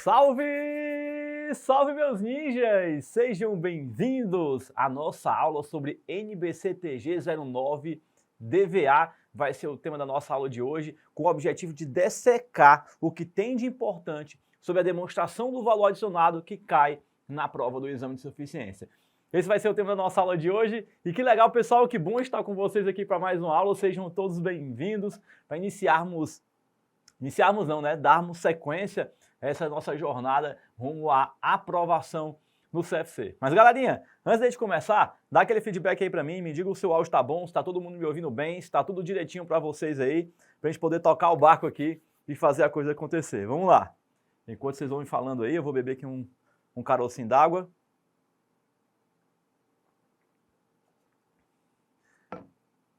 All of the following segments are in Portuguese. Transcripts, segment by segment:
Salve! Salve, meus ninjas! Sejam bem-vindos à nossa aula sobre NBCTG09 DVA. Vai ser o tema da nossa aula de hoje, com o objetivo de dessecar o que tem de importante sobre a demonstração do valor adicionado que cai na prova do exame de suficiência. Esse vai ser o tema da nossa aula de hoje. E que legal, pessoal, que bom estar com vocês aqui para mais uma aula. Sejam todos bem-vindos para darmos sequência a essa nossa jornada rumo à aprovação no CFC. Mas, galerinha, antes de começar, dá aquele feedback aí para mim, me diga se o áudio está bom, se está todo mundo me ouvindo bem, se está tudo direitinho para vocês aí, para a gente poder tocar o barco aqui e fazer a coisa acontecer. Vamos lá. Enquanto vocês vão me falando aí, eu vou beber aqui um carocinho d'água.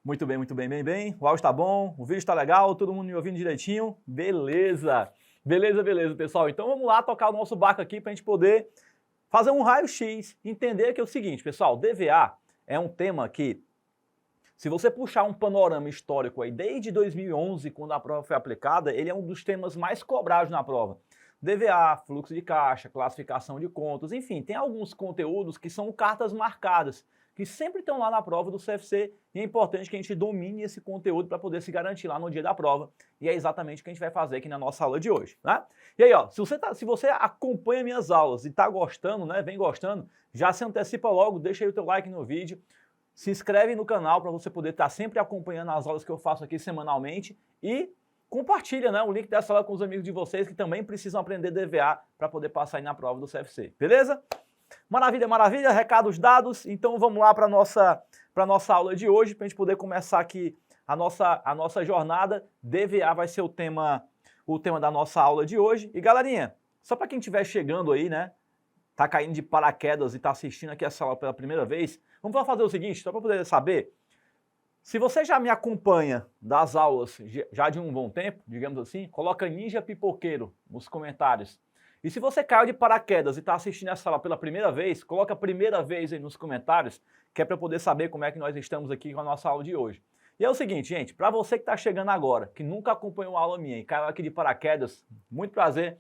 Muito bem, muito bem, bem, bem. O áudio está bom, o vídeo está legal, todo mundo me ouvindo direitinho? Beleza! Beleza, pessoal. Então vamos lá tocar o nosso barco aqui para a gente poder fazer um raio-x, entender que é o seguinte, pessoal, DVA é um tema que, se você puxar um panorama histórico aí, desde 2011, quando a prova foi aplicada, ele é um dos temas mais cobrados na prova. DVA, fluxo de caixa, classificação de contas, enfim, tem alguns conteúdos que são cartas marcadas, que sempre estão lá na prova do CFC, e é importante que a gente domine esse conteúdo para poder se garantir lá no dia da prova, e é exatamente o que a gente vai fazer aqui na nossa aula de hoje, né? E aí, ó, se você acompanha minhas aulas e está gostando, né, vem gostando, já se antecipa logo, deixa aí o teu like no vídeo, se inscreve no canal para você poder estar sempre acompanhando as aulas que eu faço aqui semanalmente e compartilha, né, o link dessa aula com os amigos de vocês que também precisam aprender DVA para poder passar aí na prova do CFC, beleza? Maravilha, maravilha, recados dados, então vamos lá para a nossa aula de hoje, para a gente poder começar aqui a nossa jornada. DVA vai ser o tema da nossa aula de hoje. E galerinha, só para quem estiver chegando aí, né, tá caindo de paraquedas e tá assistindo aqui essa aula pela primeira vez, vamos fazer o seguinte, só para poder saber, se você já me acompanha das aulas já de um bom tempo, digamos assim, coloca Ninja Pipoqueiro nos comentários. E se você caiu de paraquedas e está assistindo essa aula pela primeira vez, coloca a primeira vez aí nos comentários, que é para poder saber como é que nós estamos aqui com a nossa aula de hoje. E é o seguinte, gente, para você que está chegando agora, que nunca acompanhou uma aula minha e caiu aqui de paraquedas, muito prazer.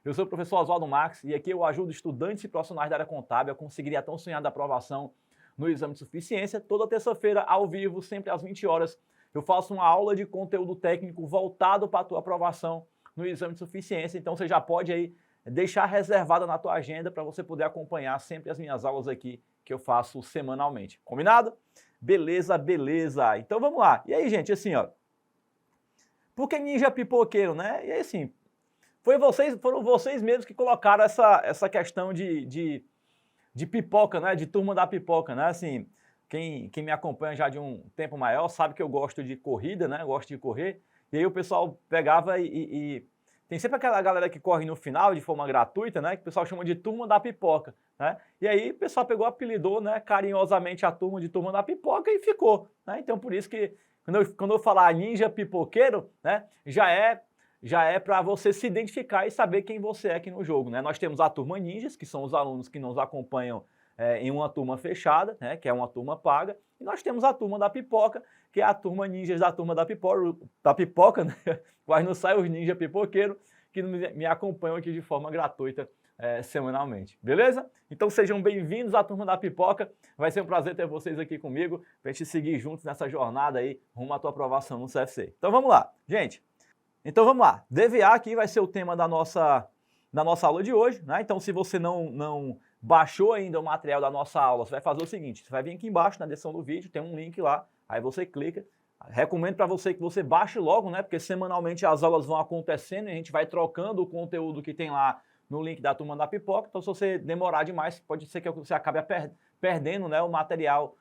Eu sou o professor Oswaldo Max e aqui eu ajudo estudantes e profissionais da área contábil a conseguirem a tão sonhada aprovação no exame de suficiência. Toda terça-feira, ao vivo, sempre às 20 horas, eu faço uma aula de conteúdo técnico voltado para a tua aprovação no exame de suficiência. Então você já pode aí deixar reservada na tua agenda para você poder acompanhar sempre as minhas aulas aqui que eu faço semanalmente. Combinado? Beleza, beleza. Então vamos lá. E aí, gente, assim, ó. Por que Ninja Pipoqueiro, né? E aí, assim, foram vocês mesmos que colocaram essa questão de pipoca, né? De turma da pipoca, né? Assim, quem me acompanha já de um tempo maior sabe que eu gosto de corrida, né? Gosto de correr. E aí o pessoal pegava e tem sempre aquela galera que corre no final de forma gratuita, né? Que o pessoal chama de turma da pipoca, né? E aí o pessoal pegou, apelidou, né, carinhosamente a turma da pipoca e ficou, né? Então por isso que quando eu falar Ninja Pipoqueiro, né, já é para você se identificar e saber quem você é aqui no jogo, né? Nós temos a turma Ninjas, que são os alunos que nos acompanham em uma turma fechada, né, que é uma turma paga, e nós temos a turma da pipoca, que é a turma Ninjas da turma da pipoca, né? Quase não sai os Ninja Pipoqueiro, que me acompanham aqui de forma gratuita semanalmente, beleza? Então sejam bem-vindos à turma da pipoca, vai ser um prazer ter vocês aqui comigo, para a gente seguir juntos nessa jornada aí, rumo à tua aprovação no CFC. Então vamos lá, gente. Então vamos lá, DVA aqui vai ser o tema da nossa aula de hoje, né? Então se você não baixou ainda o material da nossa aula, você vai fazer o seguinte, você vai vir aqui embaixo na descrição do vídeo, tem um link lá, aí você clica. Recomendo para você que você baixe logo, né? Porque semanalmente as aulas vão acontecendo e a gente vai trocando o conteúdo que tem lá no link da turma da pipoca. Então se você demorar demais, pode ser que você acabe perdendo, né, o material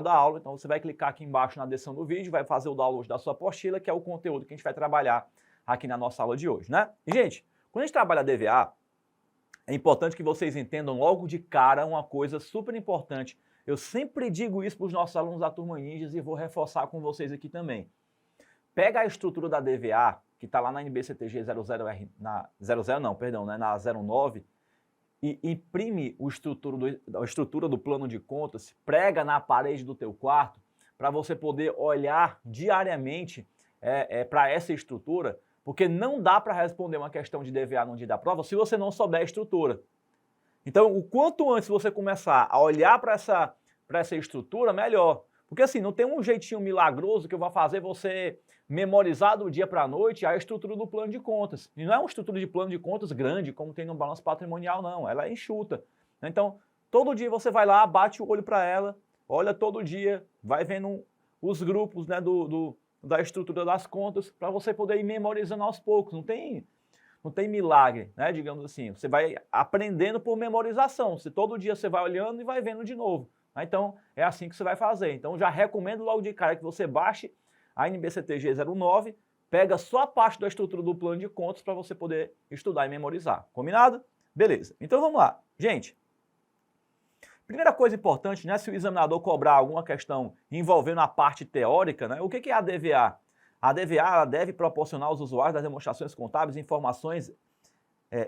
da aula. Então você vai clicar aqui embaixo na descrição do vídeo, vai fazer o download da sua apostila, que é o conteúdo que a gente vai trabalhar aqui na nossa aula de hoje, né? E gente, quando a gente trabalha DVA, é importante que vocês entendam logo de cara uma coisa super importante. Eu sempre digo isso para os nossos alunos da turma Ninjas e vou reforçar com vocês aqui também. Pega a estrutura da DVA, que está lá na NBCTG 00R, na 09, e imprime a estrutura do plano de contas, prega na parede do teu quarto, para você poder olhar diariamente para essa estrutura, Porque não dá para responder uma questão de DVA no dia da prova se você não souber a estrutura. Então, o quanto antes você começar a olhar para essa estrutura, melhor. Porque assim, não tem um jeitinho milagroso que eu vou fazer você memorizar do dia para a noite a estrutura do plano de contas. E não é uma estrutura de plano de contas grande, como tem no balanço patrimonial, não. Ela é enxuta. Então, todo dia você vai lá, bate o olho para ela, olha todo dia, vai vendo os grupos, né, da estrutura das contas, para você poder ir memorizando aos poucos. Não tem milagre, né, digamos assim. Você vai aprendendo por memorização. Todo dia você vai olhando e vai vendo de novo. Então, é assim que você vai fazer. Então, já recomendo logo de cara que você baixe a NBCTG 09, pega só a parte da estrutura do plano de contas para você poder estudar e memorizar. Combinado? Beleza. Então, vamos lá. Gente, primeira coisa importante, né, se o examinador cobrar alguma questão envolvendo a parte teórica, né, o que é a DVA? A DVA ela deve proporcionar aos usuários das demonstrações contábeis informações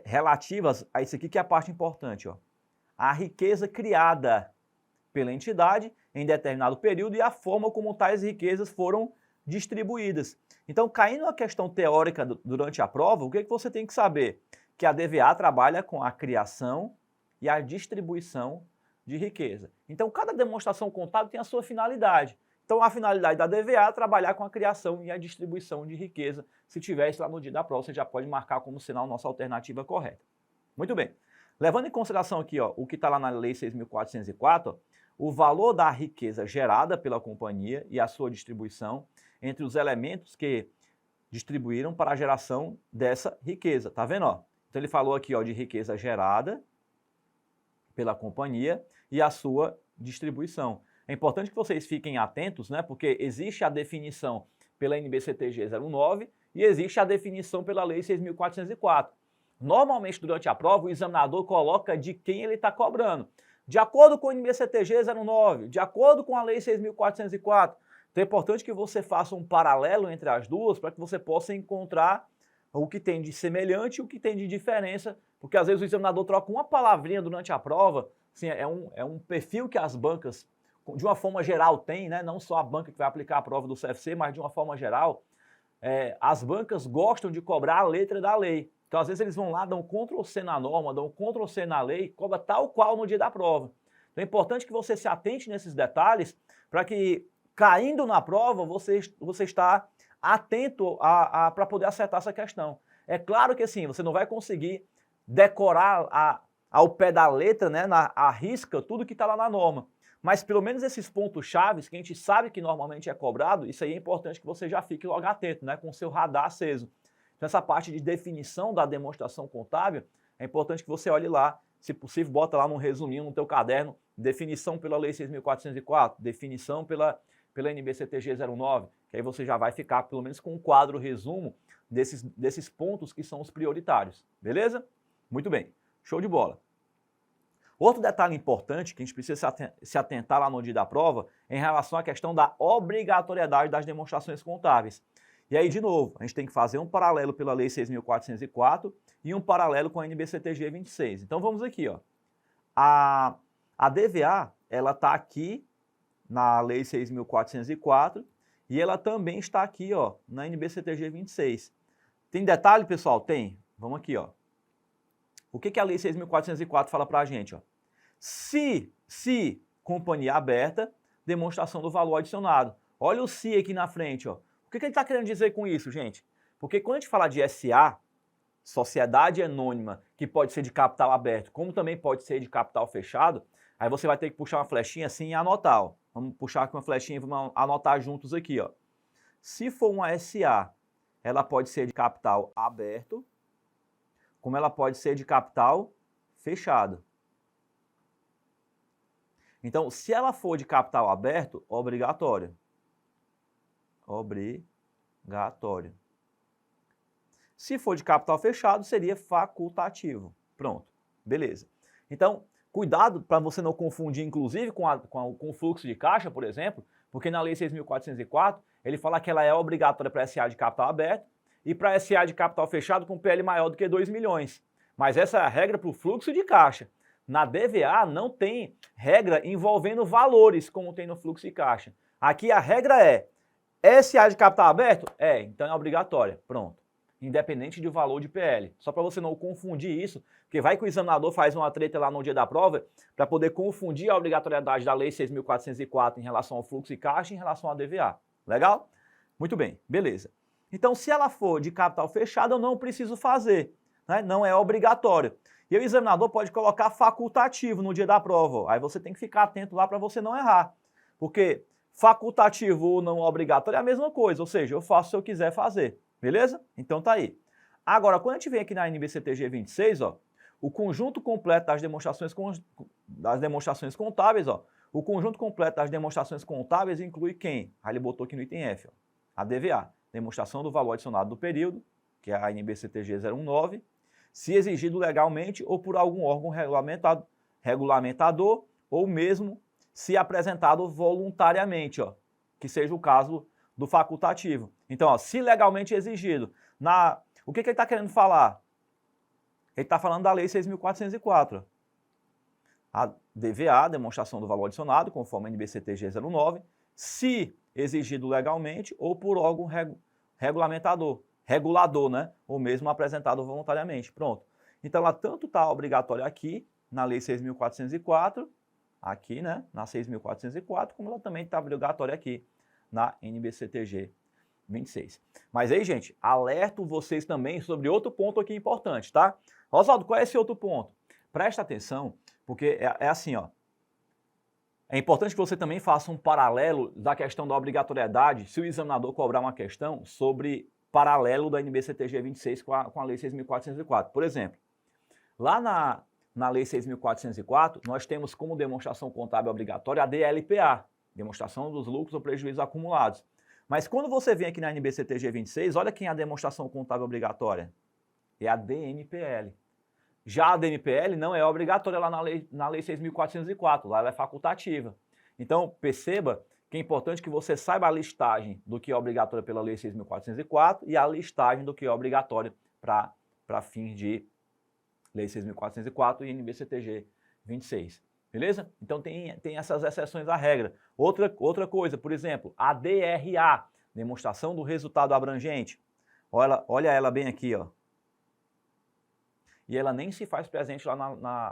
relativas a isso aqui que é a parte importante, ó. A riqueza criada pela entidade em determinado período e a forma como tais riquezas foram distribuídas. Então, caindo na questão teórica durante a prova, o que você tem que saber? Que a DVA trabalha com a criação e a distribuição de riqueza. Então, cada demonstração contábil tem a sua finalidade. Então, a finalidade da DVA é trabalhar com a criação e a distribuição de riqueza. Se tiver isso lá no dia da prova, você já pode marcar como sinal nossa alternativa correta. Muito bem. Levando em consideração aqui, ó, o que está lá na Lei 6.404, ó, o valor da riqueza gerada pela companhia e a sua distribuição entre os elementos que distribuíram para a geração dessa riqueza. Tá vendo? Ó? Então, ele falou aqui, ó, de riqueza gerada pela companhia e a sua distribuição. É importante que vocês fiquem atentos, né? Porque existe a definição pela NBCTG 09 e existe a definição pela Lei 6.404. Normalmente, durante a prova, o examinador coloca de quem ele está cobrando. De acordo com a NBCTG 09, de acordo com a Lei 6.404. Então é importante que você faça um paralelo entre as duas para que você possa encontrar o que tem de semelhante e o que tem de diferença, porque às vezes o examinador troca uma palavrinha durante a prova, assim, é um perfil que as bancas, de uma forma geral, têm, né? Não só a banca que vai aplicar a prova do CFC, mas de uma forma geral, as bancas gostam de cobrar a letra da lei. Então, às vezes, eles vão lá, dão Ctrl+C na norma, dão Ctrl+C na lei, cobra tal qual no dia da prova. Então, é importante que você se atente nesses detalhes para que, caindo na prova, você está atento para poder acertar essa questão. É claro que, assim, você não vai conseguir decorar ao pé da letra, né, à risca, tudo que está lá na norma. Mas, pelo menos, esses pontos chaves que a gente sabe que normalmente é cobrado, isso aí é importante que você já fique logo atento, né, com o seu radar aceso. Então, essa parte de definição da demonstração contábil, é importante que você olhe lá, se possível, bota lá num resuminho no teu caderno, definição pela Lei 6.404, definição pela NBCTG 09, que aí você já vai ficar, pelo menos, com um quadro resumo desses pontos que são os prioritários, beleza? Muito bem, show de bola. Outro detalhe importante que a gente precisa se atentar lá no dia da prova é em relação à questão da obrigatoriedade das demonstrações contábeis. E aí, de novo, a gente tem que fazer um paralelo pela Lei 6.404 e um paralelo com a NBCTG 26. Então, vamos aqui, ó. A DVA, ela está aqui na Lei 6.404 e ela também está aqui, ó, na NBCTG 26. Tem detalhe, pessoal? Tem. Vamos aqui, ó. O que a Lei 6.404 fala para a gente, ó? Se companhia aberta, demonstração do valor adicionado. Olha o se aqui na frente, ó. O que ele está querendo dizer com isso, gente? Porque quando a gente fala de SA, sociedade anônima, que pode ser de capital aberto, como também pode ser de capital fechado, aí você vai ter que puxar uma flechinha assim e anotar, ó. Vamos puxar aqui uma flechinha e vamos anotar juntos aqui, ó. Se for uma SA, ela pode ser de capital aberto, como ela pode ser de capital fechado. Então, se ela for de capital aberto, obrigatório. Obrigatório. Se for de capital fechado, seria facultativo. Pronto, beleza. Então, cuidado para você não confundir, inclusive, com o fluxo de caixa, por exemplo, porque na Lei 6.404, ele fala que ela é obrigatória para SA de capital aberto e para SA de capital fechado com PL maior do que 2 milhões. Mas essa é a regra para o fluxo de caixa. Na DVA não tem regra envolvendo valores, como tem no fluxo de caixa. Aqui a regra é SA de capital aberto? Então é obrigatória. Pronto. independente do valor de PL. Só para você não confundir isso, porque vai que o examinador faz uma treta lá no dia da prova para poder confundir a obrigatoriedade da Lei 6.404 em relação ao fluxo de caixa e em relação à DVA. Legal? Muito bem, beleza. Então, se ela for de capital fechado, eu não preciso fazer, né? Não é obrigatório. E o examinador pode colocar facultativo no dia da prova. Aí você tem que ficar atento lá para você não errar. Porque facultativo ou não obrigatório é a mesma coisa, ou seja, eu faço se eu quiser fazer. Beleza? Então tá aí. Agora, quando a gente vem aqui na NBCTG 26, ó, o conjunto completo das demonstrações contábeis, ó, o conjunto completo das demonstrações contábeis inclui quem? Aí ele botou aqui no item F, ó, a DVA, demonstração do valor adicionado do período, que é a NBCTG 019, se exigido legalmente ou por algum órgão regulamentador, ou mesmo se apresentado voluntariamente, ó, que seja o caso do facultativo. Então, ó, se legalmente exigido. O que ele está querendo falar? Ele está falando da Lei 6.404. A DVA, demonstração do valor adicionado, conforme a NBCTG 09, se exigido legalmente ou por órgão regulador, né? Ou mesmo apresentado voluntariamente. Pronto. Então, ela tanto está obrigatória aqui, na Lei 6.404, aqui, né? Na 6.404, como ela também está obrigatória aqui, na NBCTG 26. Mas aí, gente, alerto vocês também sobre outro ponto aqui importante, tá? Oswaldo, qual é esse outro ponto? Presta atenção, porque é assim, ó. É importante que você também faça um paralelo da questão da obrigatoriedade, se o examinador cobrar uma questão sobre paralelo da NBCTG 26 com a Lei 6.404. Por exemplo, lá na Lei 6.404, nós temos como demonstração contábil obrigatória a DLPA, demonstração dos lucros ou prejuízos acumulados. Mas quando você vem aqui na NBCTG 26, olha quem é a demonstração contábil obrigatória. É a DNPL. Já a DNPL não é obrigatória lá na Lei 6.404, lá ela é facultativa. Então, perceba que é importante que você saiba a listagem do que é obrigatório pela Lei 6.404 e a listagem do que é obrigatório para fins de Lei 6.404 e NBCTG 26. Beleza? Então tem essas exceções à regra. Outra coisa, por exemplo, a DRA, demonstração do resultado abrangente. Olha ela bem aqui, ó. E ela nem se faz presente lá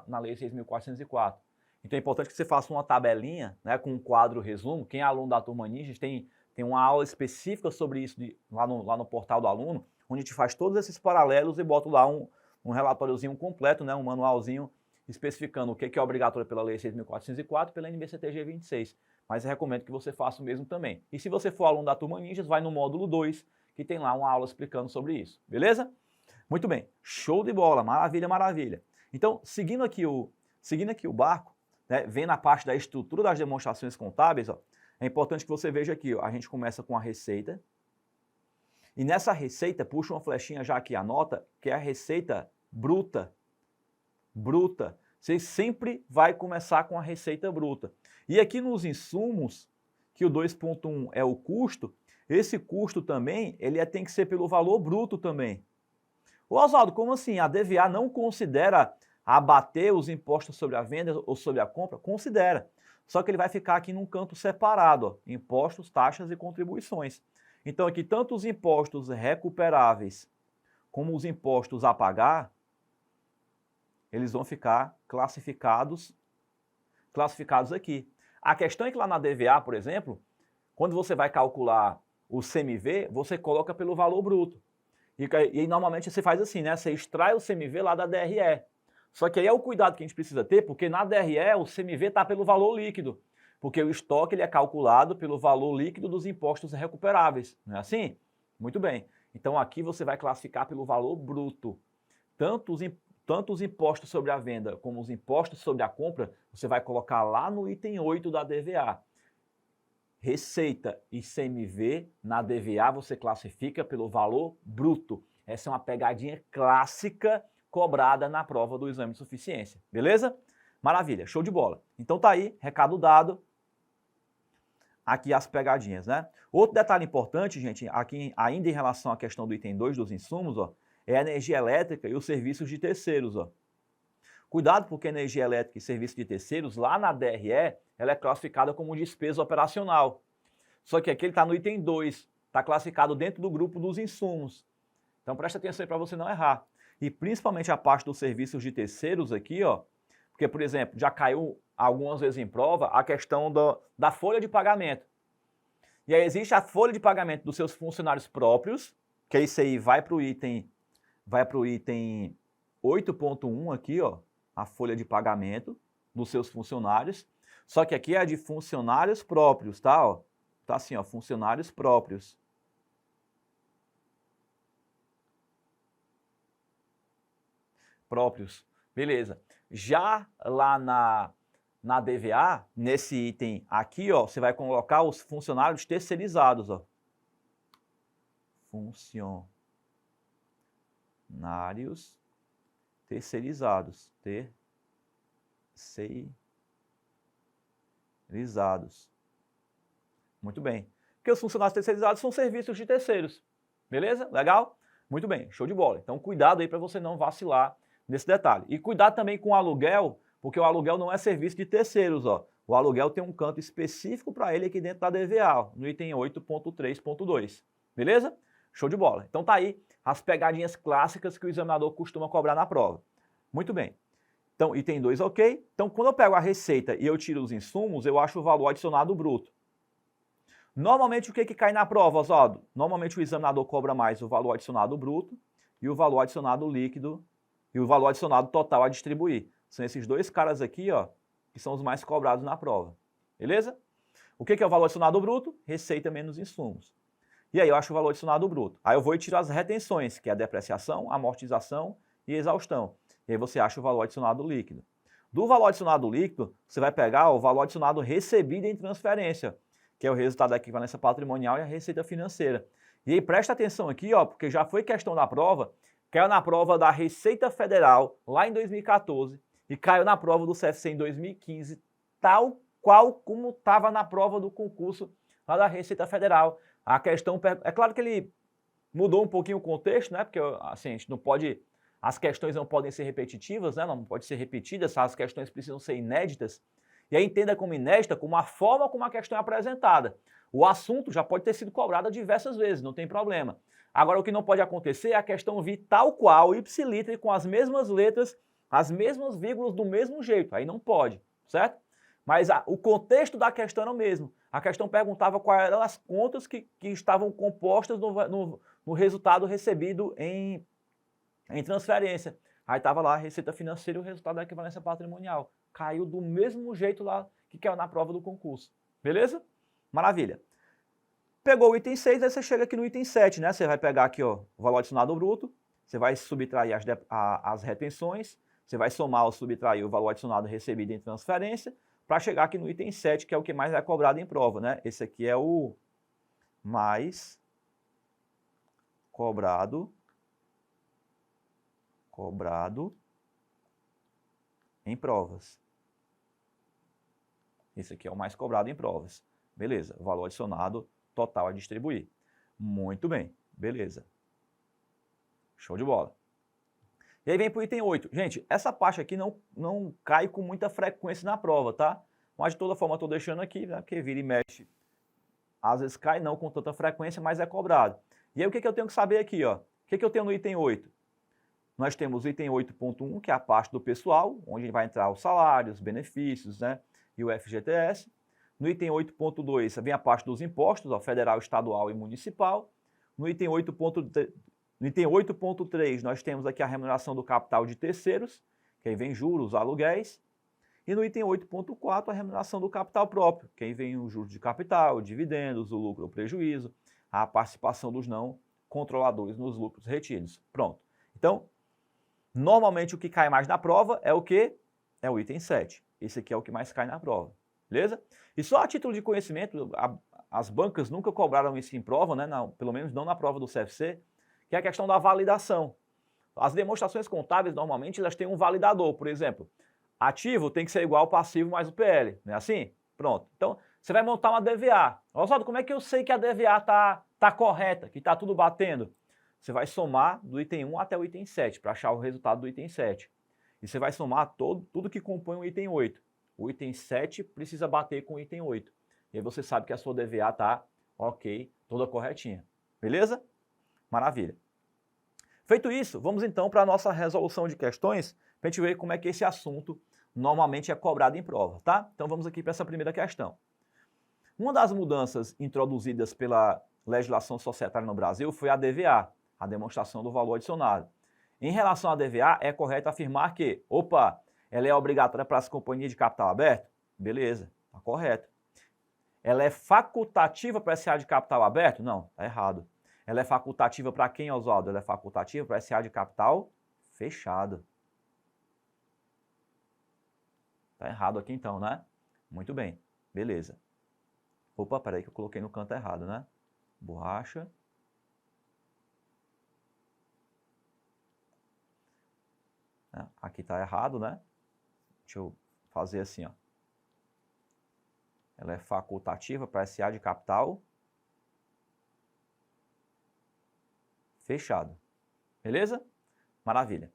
na Lei 6.404. Então é importante que você faça uma tabelinha, né, com um quadro resumo. Quem é aluno da turma Ninjas tem uma aula específica sobre isso lá no portal do aluno, onde a gente faz todos esses paralelos e bota lá um relatóriozinho completo, né, um manualzinho especificando o que é obrigatório pela Lei 6.404 e pela NBCTG 26. Mas eu recomendo que você faça o mesmo também. E se você for aluno da turma Ninjas, vai no módulo 2, que tem lá uma aula explicando sobre isso. Beleza? Muito bem. Show de bola. Maravilha, maravilha. Então, seguindo aqui o barco, né, vendo a parte da estrutura das demonstrações contábeis, ó, é importante que você veja aqui, ó, a gente começa com a receita. E nessa receita, puxa uma flechinha já aqui, anota, que é a receita bruta. Bruta. Você sempre vai começar com a receita bruta. E aqui nos insumos, que o 2.1 é o custo, esse custo também, ele tem que ser pelo valor bruto também. Ô Oswaldo, como assim? A DVA não considera abater os impostos sobre a venda ou sobre a compra? Considera. Só que ele vai ficar aqui num canto separado, ó, impostos, taxas e contribuições. Então aqui tanto os impostos recuperáveis como os impostos a pagar, eles vão ficar classificados aqui. A questão é que lá na DVA, por exemplo, quando você vai calcular o CMV, você coloca pelo valor bruto. E normalmente você faz assim, né? Você extrai o CMV lá da DRE. Só que aí é o cuidado que a gente precisa ter, porque na DRE o CMV está pelo valor líquido. Porque o estoque ele é calculado pelo valor líquido dos impostos recuperáveis. Não é assim? Muito bem. Então aqui você vai classificar pelo valor bruto. Tanto os impostos sobre a venda como os impostos sobre a compra, você vai colocar lá no item 8 da DVA. Receita e CMV na DVA você classifica pelo valor bruto. Essa é uma pegadinha clássica cobrada na prova do exame de suficiência. Beleza? Maravilha, show de bola. Então tá aí, recado dado. Aqui as pegadinhas, né? Outro detalhe importante, gente, aqui ainda em relação à questão do item 2 dos insumos, ó, é a energia elétrica e os serviços de terceiros, ó. Cuidado, porque energia elétrica e serviço de terceiros, lá na DRE, ela é classificada como despesa operacional. Só que aqui ele está no item 2, está classificado dentro do grupo dos insumos. Então presta atenção aí para você não errar. E principalmente a parte dos serviços de terceiros aqui, ó, porque, por exemplo, já caiu algumas vezes em prova a questão da folha de pagamento. E aí existe a folha de pagamento dos seus funcionários próprios, que isso aí vai para o item 8.1 aqui, ó, a folha de pagamento dos seus funcionários. Só que aqui é de funcionários próprios, tá? Ó, tá assim, ó, funcionários próprios. Beleza. Já lá na DVA, nesse item aqui, ó, você vai colocar os funcionários terceirizados, ó. Funcionários terceirizados. Muito bem. Porque os funcionários terceirizados são serviços de terceiros. Beleza? Legal? Muito bem, show de bola. Então cuidado aí para você não vacilar nesse detalhe. E cuidado também com o aluguel, porque o aluguel não é serviço de terceiros, ó. O aluguel tem um canto específico para ele aqui dentro da DVA, ó, no item 8.3.2. Beleza? Show de bola. Então tá aí as pegadinhas clássicas que o examinador costuma cobrar na prova. Muito bem. Então, item 2, ok. Então, quando eu pego a receita e eu tiro os insumos, eu acho o valor adicionado bruto. Normalmente, o que cai na prova, Oswaldo? Normalmente, o examinador cobra mais o valor adicionado bruto e o valor adicionado líquido e o valor adicionado total a distribuir. São esses dois caras aqui, ó, que são os mais cobrados na prova. Beleza? O que é o valor adicionado bruto? Receita menos insumos. E aí eu acho o valor adicionado bruto. Aí eu vou e tiro as retenções, que é a depreciação, amortização e exaustão. E aí você acha o valor adicionado líquido. Do valor adicionado líquido, você vai pegar o valor adicionado recebido em transferência, que é o resultado da equivalência patrimonial e a receita financeira. E aí presta atenção aqui, ó, porque já foi questão da prova, caiu na prova da Receita Federal lá em 2014 e caiu na prova do CFC em 2015, tal qual como estava na prova do concurso lá da Receita Federal. A questão, é claro que ele mudou um pouquinho o contexto, né? Porque assim, a gente não pode, as questões não podem ser repetitivas, né? Não pode ser repetidas, as questões precisam ser inéditas. E aí entenda como inédita, como a forma como a questão é apresentada. O assunto já pode ter sido cobrado diversas vezes, não tem problema. Agora, o que não pode acontecer é a questão vir tal qual, ipsilitre, com as mesmas letras, as mesmas vírgulas do mesmo jeito. Aí não pode, certo? Mas o contexto da questão era o mesmo. A questão perguntava quais eram as contas que estavam compostas no resultado recebido em transferência. Aí estava lá a receita financeira e o resultado da equivalência patrimonial. Caiu do mesmo jeito lá que caiu na prova do concurso. Beleza? Maravilha. Pegou o item 6, aí você chega aqui no item 7, né? Você vai pegar aqui, ó, o valor adicionado bruto, você vai subtrair as retenções, você vai somar ou subtrair o valor adicionado recebido em transferência, para chegar aqui no item 7, que é o que mais é cobrado em prova, né? Esse aqui é o mais cobrado em provas. Esse aqui é o mais cobrado em provas. Beleza, valor adicionado total a distribuir. Muito bem, beleza. Show de bola. E aí vem para o item 8. Gente, essa parte aqui não cai com muita frequência na prova, tá? Mas de toda forma estou deixando aqui, né? Porque vira e mexe. Às vezes cai, não com tanta frequência, mas é cobrado. E aí o que eu tenho que saber aqui, ó? O que eu tenho no item 8? Nós temos o item 8.1, que é a parte do pessoal, onde vai entrar os salários, benefícios, né? E o FGTS. No item 8.2 vem a parte dos impostos, ó, federal, estadual e municipal. No item 8.3 nós temos aqui a remuneração do capital de terceiros, que aí vem juros, aluguéis. E no item 8.4 a remuneração do capital próprio, que aí vem os juros de capital, dividendos, o lucro ou prejuízo, a participação dos não controladores nos lucros retidos. Pronto. Então, normalmente o que cai mais na prova é o quê? É o item 7. Esse aqui é o que mais cai na prova. Beleza? E só a título de conhecimento, as bancas nunca cobraram isso em prova, né? Não, pelo menos não na prova do CFC, que é a questão da validação. As demonstrações contábeis, normalmente, elas têm um validador. Por exemplo, ativo tem que ser igual ao passivo mais o PL. Não é assim? Pronto. Então, você vai montar uma DVA. Oswaldo, como é que eu sei que a DVA tá correta, que está tudo batendo? Você vai somar do item 1 até o item 7, para achar o resultado do item 7. E você vai somar tudo que compõe o item 8. O item 7 precisa bater com o item 8. E aí você sabe que a sua DVA está ok, toda corretinha. Beleza? Maravilha. Feito isso, vamos então para a nossa resolução de questões, para a gente ver como é que esse assunto normalmente é cobrado em prova, tá? Então vamos aqui para essa primeira questão. Uma das mudanças introduzidas pela legislação societária no Brasil foi a DVA, a demonstração do valor adicionado. Em relação à DVA, é correto afirmar que, opa, ela é obrigatória para as companhias de capital aberto? Beleza, está correto. Ela é facultativa para SA de capital aberto? Não, está errado. Ela é facultativa para quem, Oswaldo? Ela é facultativa para SA de capital fechado. Está errado aqui então, né? Muito bem, beleza. Opa, peraí que eu coloquei no canto errado, né? Borracha. Aqui está errado, né? Deixa eu fazer assim, ó. Ela é facultativa para SA de capital fechado. Beleza? Maravilha.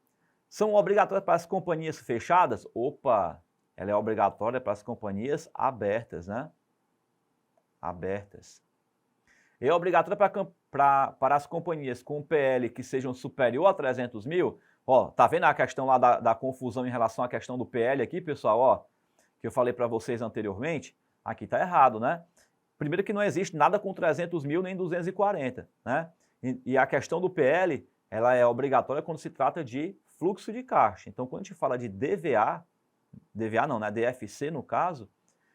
São obrigatórias para as companhias fechadas? Opa, ela é obrigatória para as companhias abertas, né? Abertas. É obrigatória para as companhias com PL que sejam superior a 300 mil? Ó, tá vendo a questão lá da confusão em relação à questão do PL aqui, pessoal? Ó, que eu falei para vocês anteriormente. Aqui tá errado, né? Primeiro que não existe nada com 300 mil nem 240, né? E a questão do PL, ela é obrigatória quando se trata de fluxo de caixa. Então, quando a gente fala de DVA não, né? DFC no caso,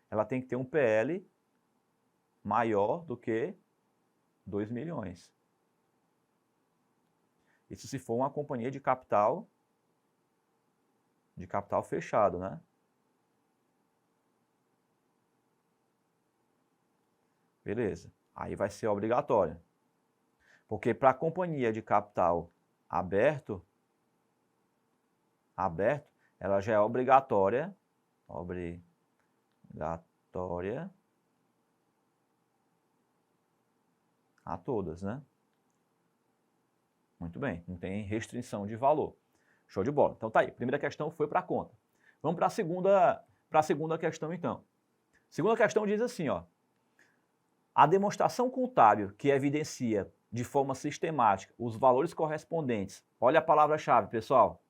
ela tem que ter um PL maior do que 2 milhões. Isso se for uma companhia de capital fechado, né? Beleza. Aí vai ser obrigatório. Porque para a companhia de capital aberto, ela já é obrigatória a todas, né? Muito bem, não tem restrição de valor. Show de bola. Então tá aí, primeira questão foi para a conta. Vamos para a segunda questão então. Segunda questão diz assim, ó. A demonstração contábil que evidencia de forma sistemática os valores correspondentes, olha a palavra-chave, pessoal,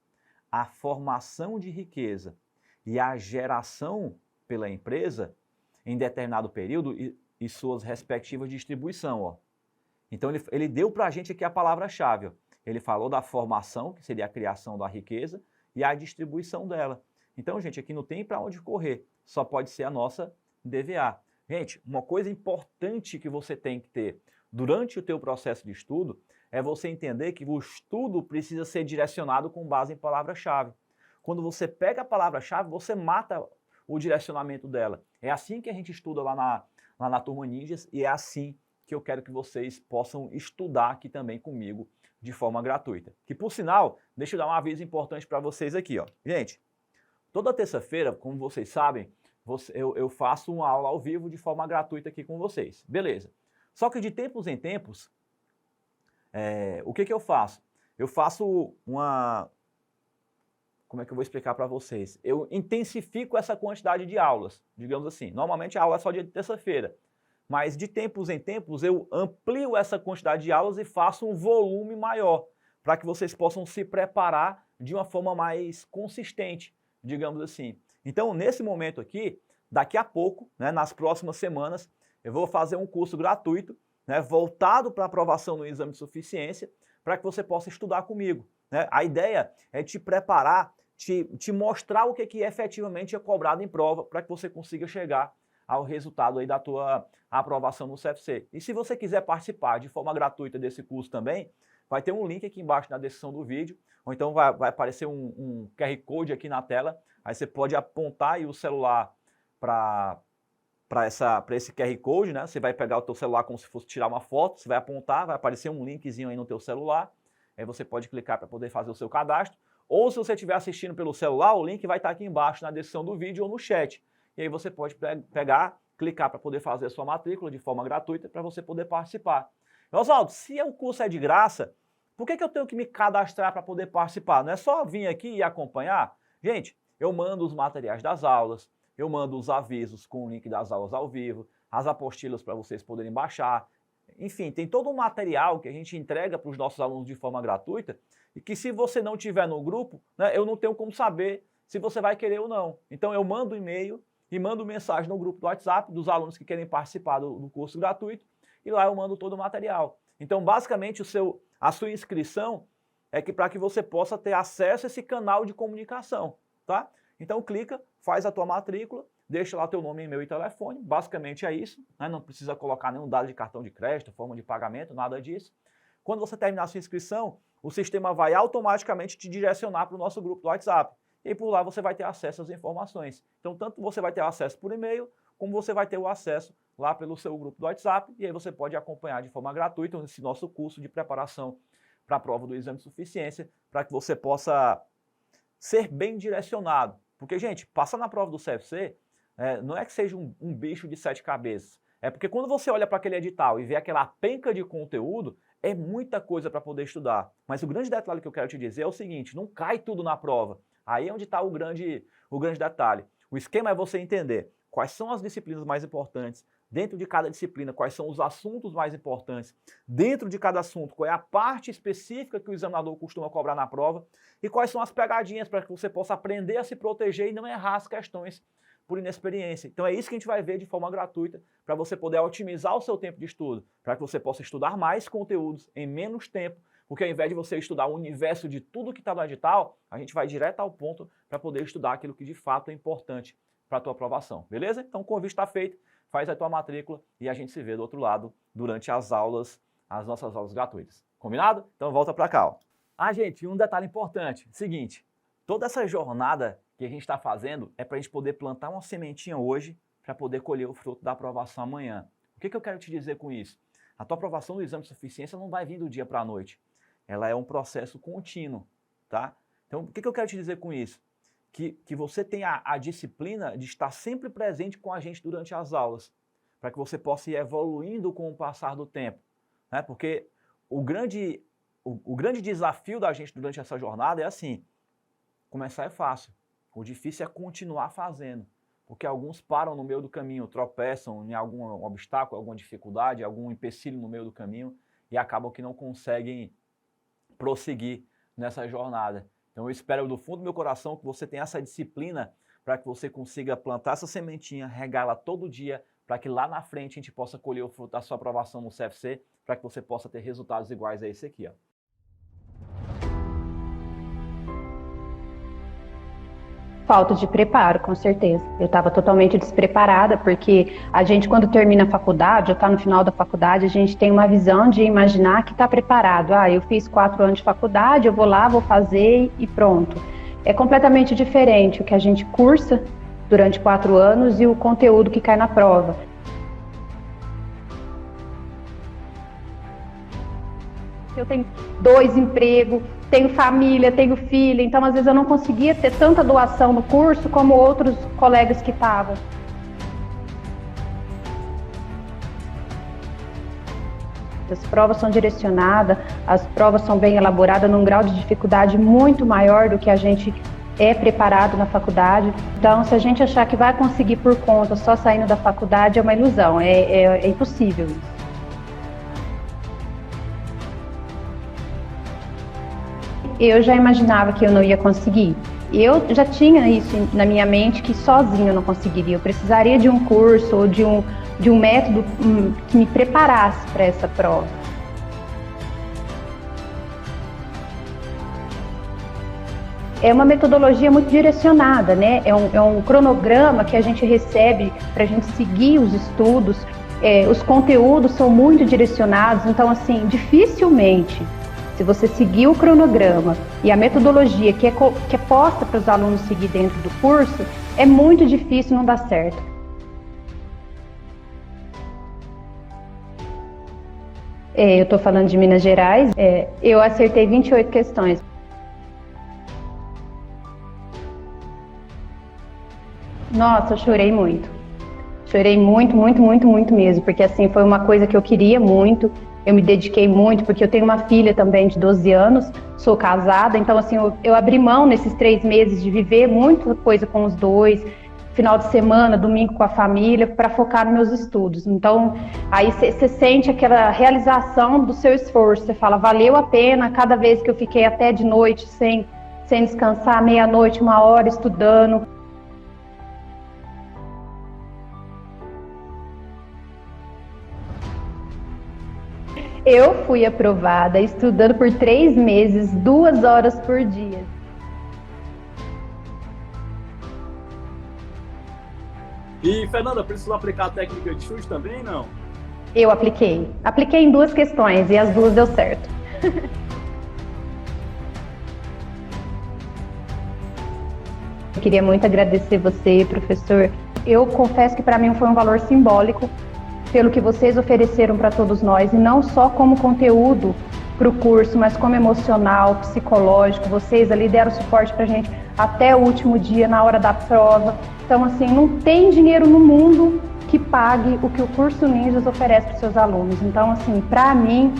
a formação de riqueza e a geração pela empresa em determinado período e suas respectivas distribuição, ó. Então ele deu para a gente aqui a palavra-chave. Ele falou da formação, que seria a criação da riqueza, e a distribuição dela. Então, gente, aqui não tem para onde correr. Só pode ser a nossa DVA. Gente, uma coisa importante que você tem que ter durante o teu processo de estudo é você entender que o estudo precisa ser direcionado com base em palavra-chave. Quando você pega a palavra-chave, você mata o direcionamento dela. É assim que a gente estuda lá na Turma Ninjas e é assim que eu quero que vocês possam estudar aqui também comigo de forma gratuita. Que, por sinal, deixa eu dar um aviso importante para vocês aqui, ó. Gente, toda terça-feira, como vocês sabem, eu faço uma aula ao vivo de forma gratuita aqui com vocês. Beleza. Só que de tempos em tempos, o que eu faço? Eu faço uma... Como é que eu vou explicar para vocês? Eu intensifico essa quantidade de aulas, digamos assim. Normalmente a aula é só dia de terça-feira. Mas de tempos em tempos eu amplio essa quantidade de aulas e faço um volume maior, para que vocês possam se preparar de uma forma mais consistente, digamos assim. Então, nesse momento aqui, daqui a pouco, né, nas próximas semanas, eu vou fazer um curso gratuito, né, voltado para aprovação no exame de suficiência, para que você possa estudar comigo, né? A ideia é te preparar, te mostrar o que efetivamente é cobrado em prova, para que você consiga chegar ao resultado aí da tua aprovação no CFC. E se você quiser participar de forma gratuita desse curso também, vai ter um link aqui embaixo na descrição do vídeo, ou então vai aparecer um QR Code aqui na tela, aí você pode apontar aí o celular para esse QR Code, né? Você vai pegar o teu celular como se fosse tirar uma foto, você vai apontar, vai aparecer um linkzinho aí no teu celular, aí você pode clicar para poder fazer o seu cadastro, ou se você estiver assistindo pelo celular, o link vai estar aqui embaixo na descrição do vídeo ou no chat. E aí você pode pegar, clicar para poder fazer a sua matrícula de forma gratuita para você poder participar. Oswaldo, se o curso é de graça, por que eu tenho que me cadastrar para poder participar? Não é só vir aqui e acompanhar? Gente, eu mando os materiais das aulas, eu mando os avisos com o link das aulas ao vivo, as apostilas para vocês poderem baixar, Enfim, tem todo um material que a gente entrega para os nossos alunos de forma gratuita e que se você não tiver no grupo, né, eu não tenho como saber se você vai querer ou não. Então eu mando um e-mail e mando mensagem no grupo do WhatsApp dos alunos que querem participar do curso gratuito e lá eu mando todo o material. Então basicamente a sua inscrição é que para que você possa ter acesso a esse canal de comunicação, tá? Então clica, faz a tua matrícula, deixa lá teu nome, e-mail e telefone, basicamente é isso, né? Não precisa colocar nenhum dado de cartão de crédito, forma de pagamento, nada disso. Quando você terminar a sua inscrição, o sistema vai automaticamente te direcionar para o nosso grupo do WhatsApp. E por lá você vai ter acesso às informações. Então, tanto você vai ter acesso por e-mail, como você vai ter o acesso lá pelo seu grupo do WhatsApp, e aí você pode acompanhar de forma gratuita esse nosso curso de preparação para a prova do exame de suficiência, para que você possa ser bem direcionado. Porque, gente, passar na prova do CFC não é que seja um bicho de 7 cabeças. É porque quando você olha para aquele edital e vê aquela penca de conteúdo, é muita coisa para poder estudar. Mas o grande detalhe que eu quero te dizer é o seguinte, não cai tudo na prova. Aí é onde está o grande detalhe. O esquema é você entender quais são as disciplinas mais importantes, dentro de cada disciplina, quais são os assuntos mais importantes, dentro de cada assunto, qual é a parte específica que o examinador costuma cobrar na prova e quais são as pegadinhas para que você possa aprender a se proteger e não errar as questões por inexperiência. Então é isso que a gente vai ver de forma gratuita para você poder otimizar o seu tempo de estudo, para que você possa estudar mais conteúdos em menos tempo, porque ao invés de você estudar o universo de tudo que está no edital, a gente vai direto ao ponto para poder estudar aquilo que de fato é importante para a tua aprovação, beleza? Então o convite está feito, faz a tua matrícula e a gente se vê do outro lado durante as nossas aulas gratuitas. Combinado? Então volta para cá, ó. Ah, gente, um detalhe importante, seguinte, toda essa jornada que a gente está fazendo é para a gente poder plantar uma sementinha hoje para poder colher o fruto da aprovação amanhã. O que eu quero te dizer com isso? A tua aprovação do exame de suficiência não vai vir do dia para a noite. Ela é um processo contínuo, tá? Então, o que eu quero te dizer com isso? Que você tenha a disciplina de estar sempre presente com a gente durante as aulas, para que você possa ir evoluindo com o passar do tempo, né? Porque o grande desafio da gente durante essa jornada é assim, começar é fácil, o difícil é continuar fazendo, porque alguns param no meio do caminho, tropeçam em algum obstáculo, alguma dificuldade, algum empecilho no meio do caminho e acabam que não conseguem prosseguir nessa jornada. Então eu espero do fundo do meu coração que você tenha essa disciplina para que você consiga plantar essa sementinha, regá-la todo dia, para que lá na frente a gente possa colher o fruto da sua aprovação no CFC, para que você possa ter resultados iguais a esse aqui, ó. Falta de preparo, com certeza. Eu estava totalmente despreparada, porque a gente, quando termina a faculdade, ou está no final da faculdade, a gente tem uma visão de imaginar que está preparado. Ah, eu fiz 4 anos de faculdade, eu vou lá, vou fazer e pronto. É completamente diferente o que a gente cursa durante 4 anos e o conteúdo que cai na prova. Eu tenho 2 empregos, tenho família, tenho filha, então às vezes eu não conseguia ter tanta doação no curso como outros colegas que estavam. As provas são direcionadas, as provas são bem elaboradas num grau de dificuldade muito maior do que a gente é preparado na faculdade. Então, se a gente achar que vai conseguir por conta só saindo da faculdade, é uma ilusão, é impossível isso. Eu já imaginava que eu não ia conseguir. Eu já tinha isso na minha mente, que sozinho eu não conseguiria. Eu precisaria de um curso ou de um método que me preparasse para essa prova. É uma metodologia muito direcionada, né? É um cronograma que a gente recebe para a gente seguir os estudos. Os conteúdos são muito direcionados, então, assim, dificilmente, se você seguir o cronograma e a metodologia que é posta para os alunos seguir dentro do curso, é muito difícil não dar certo. Eu estou falando de Minas Gerais, eu acertei 28 questões. Nossa, eu chorei muito. Chorei muito, muito, muito, muito mesmo, porque assim, foi uma coisa que eu queria muito. Eu me dediquei muito, porque eu tenho uma filha também de 12 anos, sou casada, então assim, eu abri mão nesses 3 meses de viver muita coisa com os dois, final de semana, domingo com a família, para focar nos meus estudos. Então, aí você sente aquela realização do seu esforço. Você fala, valeu a pena cada vez que eu fiquei até de noite sem descansar, meia-noite, 1 hora estudando. Eu fui aprovada estudando por 3 meses, 2 horas por dia. E, Fernanda, precisou aplicar a técnica de chute também, não? Eu apliquei. Apliquei em 2 questões e as 2 deu certo. Eu queria muito agradecer você, professor. Eu confesso que para mim foi um valor simbólico pelo que vocês ofereceram para todos nós, e não só como conteúdo para o curso, mas como emocional, psicológico. Vocês ali deram suporte para a gente até o último dia, na hora da prova. Então, assim, não tem dinheiro no mundo que pague o que o curso Ninjas oferece para os seus alunos. Então, assim, para mim,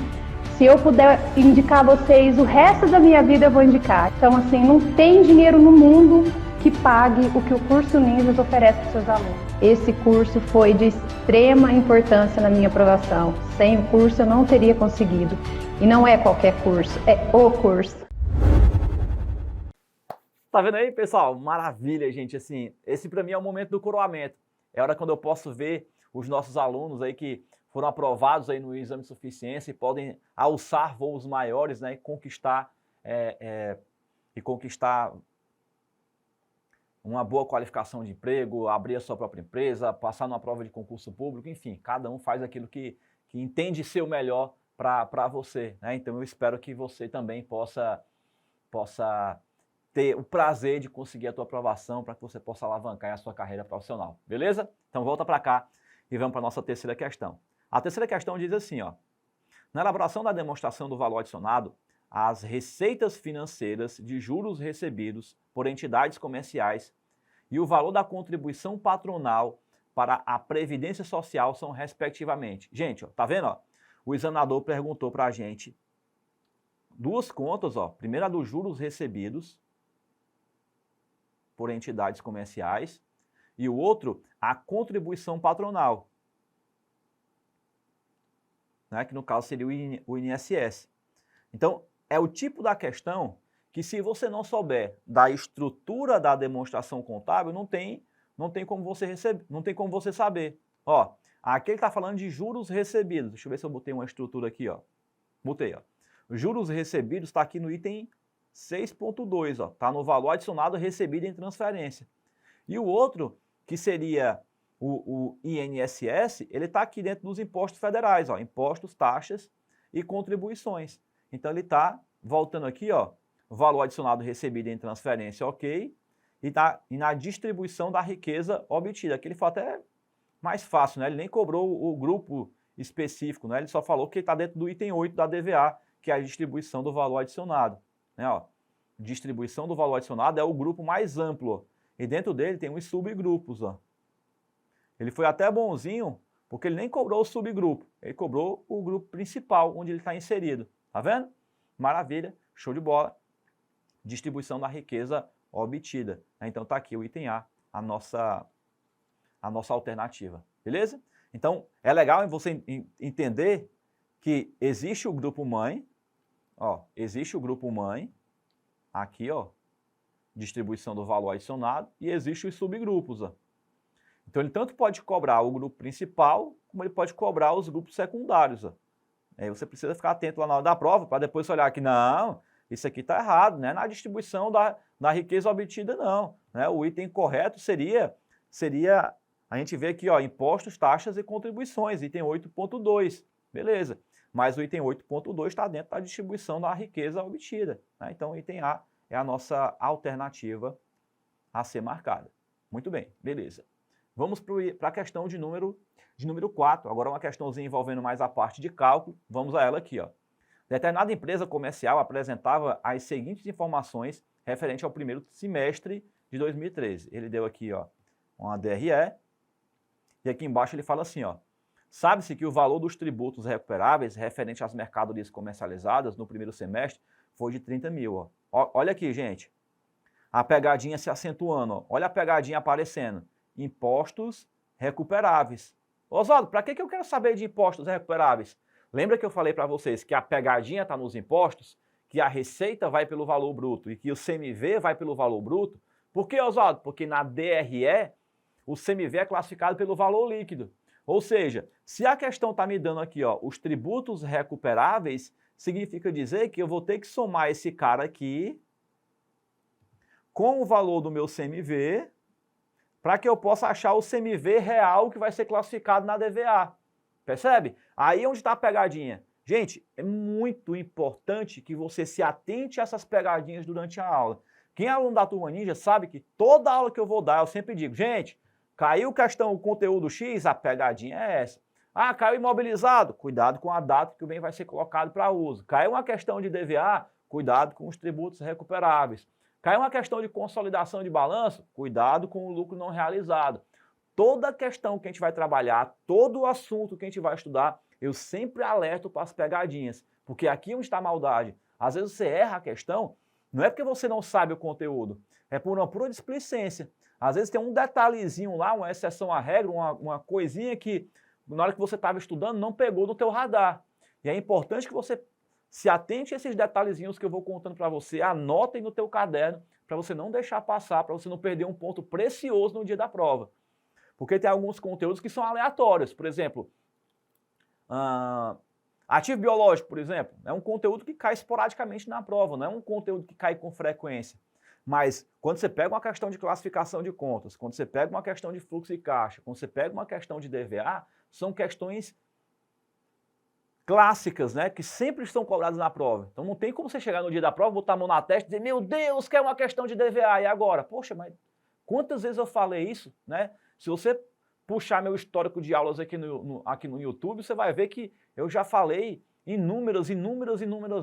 se eu puder indicar vocês, o resto da minha vida eu vou indicar. Então, assim, não tem dinheiro no mundo que pague o que o curso Ninjas oferece para os seus alunos. Esse curso foi de extrema importância na minha aprovação. Sem o curso eu não teria conseguido. E não é qualquer curso, é o curso. Tá vendo aí, pessoal? Maravilha, gente. Assim, esse para mim é o momento do coroamento. É a hora quando eu posso ver os nossos alunos aí que foram aprovados aí no exame de suficiência e podem alçar voos maiores, né, e conquistar uma boa qualificação de emprego, abrir a sua própria empresa, passar numa prova de concurso público, enfim, cada um faz aquilo que entende ser o melhor para você, né? Então eu espero que você também possa ter o prazer de conseguir a tua aprovação para que você possa alavancar a sua carreira profissional, beleza? Então volta para cá e vamos para a nossa terceira questão. A terceira questão diz assim, ó: na elaboração da demonstração do valor adicionado, as receitas financeiras de juros recebidos por entidades comerciais e o valor da contribuição patronal para a Previdência Social são respectivamente. Gente, ó, tá vendo? Ó? O examinador perguntou para a gente 2 contas, ó. Primeiro a dos juros recebidos por entidades comerciais e o outro a contribuição patronal, né, que no caso seria o INSS. Então, é o tipo da questão que, se você não souber da estrutura da demonstração contábil, não tem como você saber. Ó, aqui ele está falando de juros recebidos. Deixa eu ver se eu botei uma estrutura aqui, ó. Botei, ó. Os juros recebidos está aqui no item 6.2, ó. Está no valor adicionado recebido em transferência. E o outro, que seria o INSS, ele está aqui dentro dos impostos federais, ó. Impostos, taxas e contribuições. Então ele está voltando aqui, ó. Valor adicionado recebido em transferência, ok. E na distribuição da riqueza obtida. Aqui ele foi até mais fácil, né? Ele nem cobrou o grupo específico, né? Ele só falou que está dentro do item 8 da DVA, que é a distribuição do valor adicionado, né? Ó, distribuição do valor adicionado é o grupo mais amplo, ó, e dentro dele tem os subgrupos, ó. Ele foi até bonzinho, porque ele nem cobrou o subgrupo, ele cobrou o grupo principal, onde ele está inserido. Tá vendo? Maravilha, show de bola. Distribuição da riqueza obtida. Então tá aqui o item A, a nossa alternativa, beleza? Então é legal você entender que existe o grupo mãe, ó, existe o grupo mãe, aqui, ó, distribuição do valor adicionado, e existe os subgrupos, ó. Então ele tanto pode cobrar o grupo principal, como ele pode cobrar os grupos secundários, ó. Aí você precisa ficar atento lá na hora da prova, para depois olhar aqui, não, isso aqui está errado, né? Na distribuição da riqueza obtida, não, né? O item correto seria, a gente vê aqui, ó, impostos, taxas e contribuições, item 8.2, beleza. Mas o item 8.2 está dentro da distribuição da riqueza obtida, né? Então o item A é a nossa alternativa a ser marcada. Muito bem, beleza. Vamos para a questão de número 4, agora uma questãozinha envolvendo mais a parte de cálculo, vamos a ela aqui, ó. Determinada empresa comercial apresentava as seguintes informações referente ao primeiro semestre de 2013. Ele deu aqui, ó, uma DRE, e aqui embaixo ele fala assim, ó: sabe-se que o valor dos tributos recuperáveis referente às mercadorias comercializadas no primeiro semestre foi de 30 mil, ó. Olha aqui, gente, a pegadinha se acentuando, ó. Olha a pegadinha aparecendo. impostos recuperáveis. Oswaldo, para que eu quero saber de impostos recuperáveis? Lembra que eu falei para vocês que a pegadinha está nos impostos, que a receita vai pelo valor bruto e que o CMV vai pelo valor bruto? Por que, Oswaldo? Porque na DRE, o CMV é classificado pelo valor líquido. Ou seja, se a questão está me dando aqui, ó, os tributos recuperáveis, significa dizer que eu vou ter que somar esse cara aqui com o valor do meu CMV para que eu possa achar o CMV real que vai ser classificado na DVA. Percebe? Aí é onde está a pegadinha. Gente, é muito importante que você se atente a essas pegadinhas durante a aula. Quem é aluno da Turma Ninja sabe que toda aula que eu vou dar, eu sempre digo, gente, caiu questão o conteúdo X, a pegadinha é essa. Ah, caiu imobilizado, cuidado com a data que o bem vai ser colocado para uso. Caiu uma questão de DVA, cuidado com os tributos recuperáveis. Caiu uma questão de consolidação de balanço, cuidado com o lucro não realizado. Toda questão que a gente vai trabalhar, todo o assunto que a gente vai estudar, eu sempre alerto para as pegadinhas, porque aqui onde está a maldade. Às vezes você erra a questão, não é porque você não sabe o conteúdo, é por uma pura displicência. Às vezes tem um detalhezinho lá, uma exceção à regra, uma coisinha que na hora que você estava estudando não pegou no teu radar. E é importante que você se atente a esses detalhezinhos que eu vou contando para você, anotem no teu caderno, para você não deixar passar, para você não perder um ponto precioso no dia da prova. Porque tem alguns conteúdos que são aleatórios. Por exemplo, ativo biológico, por exemplo, é um conteúdo que cai esporadicamente na prova, não é um conteúdo que cai com frequência. Mas quando você pega uma questão de classificação de contas, quando você pega uma questão de fluxo de caixa, quando você pega uma questão de DVA, são questões clássicas, né, que sempre estão cobradas na prova. Então não tem como você chegar no dia da prova, botar a mão na testa e dizer, meu Deus, que é uma questão de DVA, e agora? Poxa, mas quantas vezes eu falei isso, né? Se você puxar meu histórico de aulas aqui no YouTube, você vai ver que eu já falei inúmeras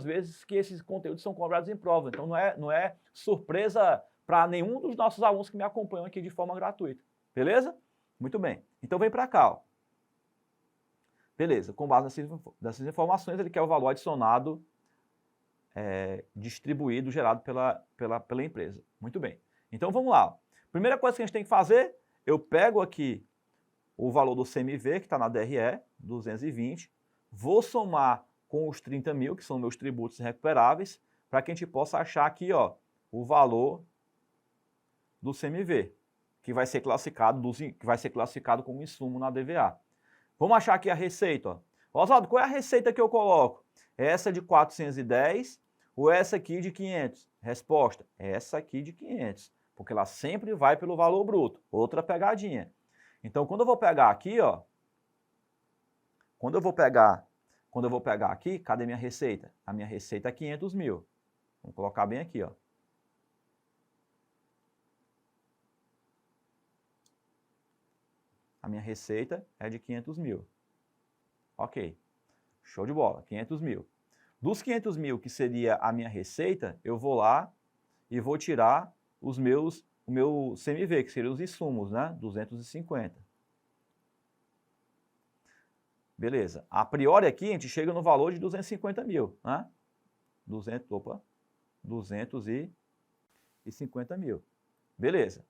vezes que esses conteúdos são cobrados em prova. Então não é surpresa para nenhum dos nossos alunos que me acompanham aqui de forma gratuita. Beleza? Muito bem. Então vem para cá, ó. Beleza, com base nessas informações, ele quer o valor adicionado distribuído, gerado pela empresa. Muito bem. Então vamos lá. Ó. Primeira coisa que a gente tem que fazer, eu pego aqui o valor do CMV, que está na DRE, 220, vou somar com os 30 mil, que são meus tributos recuperáveis, para que a gente possa achar aqui, ó, o valor do CMV, que vai ser classificado como insumo na DVA. Vamos achar aqui a receita. Ó. Oswaldo, qual é a receita que eu coloco? Essa de 410 ou essa aqui de 500? Resposta, essa aqui de 500, porque ela sempre vai pelo valor bruto. Outra pegadinha. Então, quando eu vou pegar aqui, ó, quando eu vou pegar aqui, cadê minha receita? A minha receita é 500 mil. Vamos colocar bem aqui, ó. A minha receita é de 500 mil. Ok, show de bola, 500 mil. Dos 500 mil, que seria a minha receita, eu vou lá e vou tirar o meu CMV, que seriam os insumos, né? 250. Beleza. A priori aqui, a gente chega no valor de 250 mil, né? 250 mil. Beleza.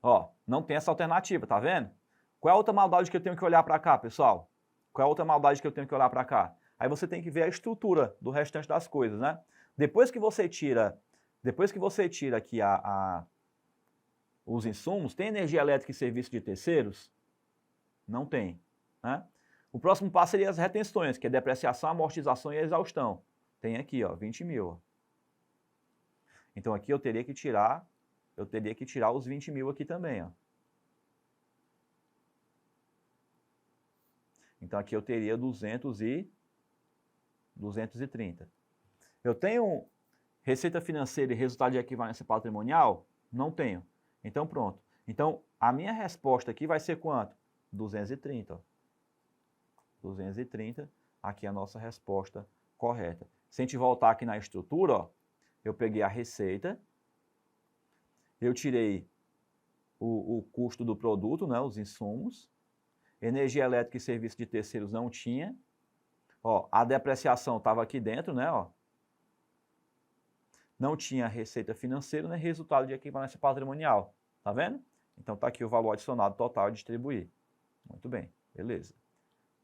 Ó, não tem essa alternativa, tá vendo? Qual é a outra maldade que eu tenho que olhar para cá, pessoal? Qual é a outra maldade que eu tenho que olhar para cá? Aí você tem que ver a estrutura do restante das coisas, né? Depois que você tira aqui os insumos, tem energia elétrica e serviço de terceiros? Não tem, né? O próximo passo seria as retenções, que é depreciação, amortização e exaustão. Tem aqui, ó, 20 mil. Ó. Então aqui eu teria que tirar os 20 mil aqui também, ó. Então aqui eu teria 230. Eu tenho receita financeira e resultado de equivalência patrimonial? Não tenho. Então pronto. Então a minha resposta aqui vai ser quanto? 230. Ó. 230, aqui é a nossa resposta correta. Se a gente voltar aqui na estrutura, ó, eu peguei a receita, eu tirei o custo do produto, né, os insumos, energia elétrica e serviço de terceiros não tinha, ó, a depreciação estava aqui dentro, né, ó, não tinha receita financeira nem resultado de equivalência patrimonial, tá vendo? Então está aqui o valor adicionado total a distribuir. Muito bem, beleza.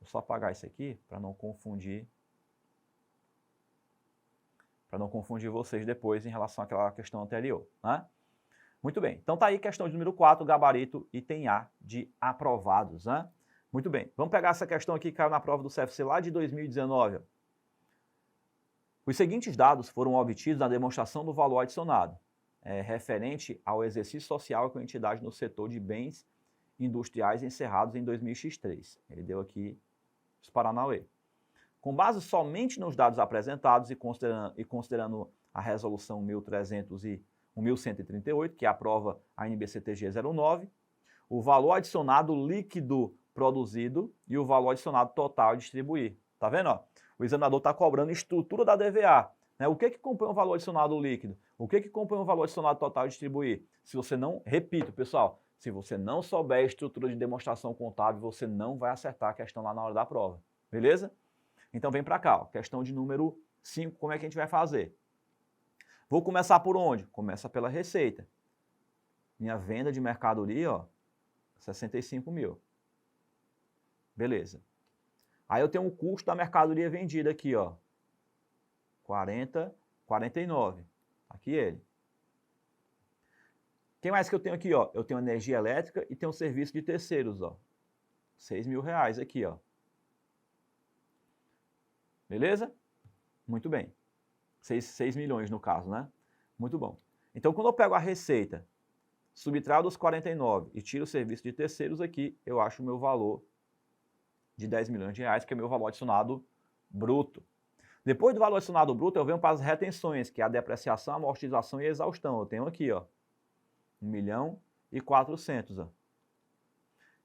Vou só apagar isso aqui para não confundir. Para não confundir vocês depois em relação àquela questão anterior, né? Muito bem, então tá aí questão de número 4, gabarito, item A de aprovados, né? Muito bem, vamos pegar essa questão aqui que caiu na prova do CFC lá de 2019. Os seguintes dados foram obtidos na demonstração do valor adicionado, referente ao exercício social com entidade no setor de bens industriais encerrados em 2003. Ele deu aqui os Paranauê. Com base somente nos dados apresentados e considerando a resolução 1138, que aprova a NBCTG 09, o valor adicionado líquido produzido e o valor adicionado total a distribuir. Tá vendo? Ó? O examinador está cobrando estrutura da DVA. Né? O que compõe o valor adicionado líquido? O que compõe o valor adicionado total a distribuir? Se você não, repito, pessoal, se você não souber a estrutura de demonstração contábil, você não vai acertar a questão lá na hora da prova. Beleza? Então vem para cá, ó, questão de número 5, como é que a gente vai fazer? Vou começar por onde? Começa pela receita. Minha venda de mercadoria, ó, 65 mil. Beleza. Aí eu tenho um custo da mercadoria vendida aqui, ó, 49. Aqui ele. Quem mais que eu tenho aqui, ó? Eu tenho energia elétrica e tenho um serviço de terceiros, ó. 6 mil reais aqui, ó. Beleza? Muito bem. 6 milhões no caso, né? Muito bom. Então, quando eu pego a receita, subtraio dos 49 e tiro o serviço de terceiros aqui, eu acho o meu valor de 10 milhões de reais, que é o meu valor adicionado bruto. Depois do valor adicionado bruto, eu venho para as retenções, que é a depreciação, amortização e exaustão. Eu tenho aqui, ó, 1.400.000, ó.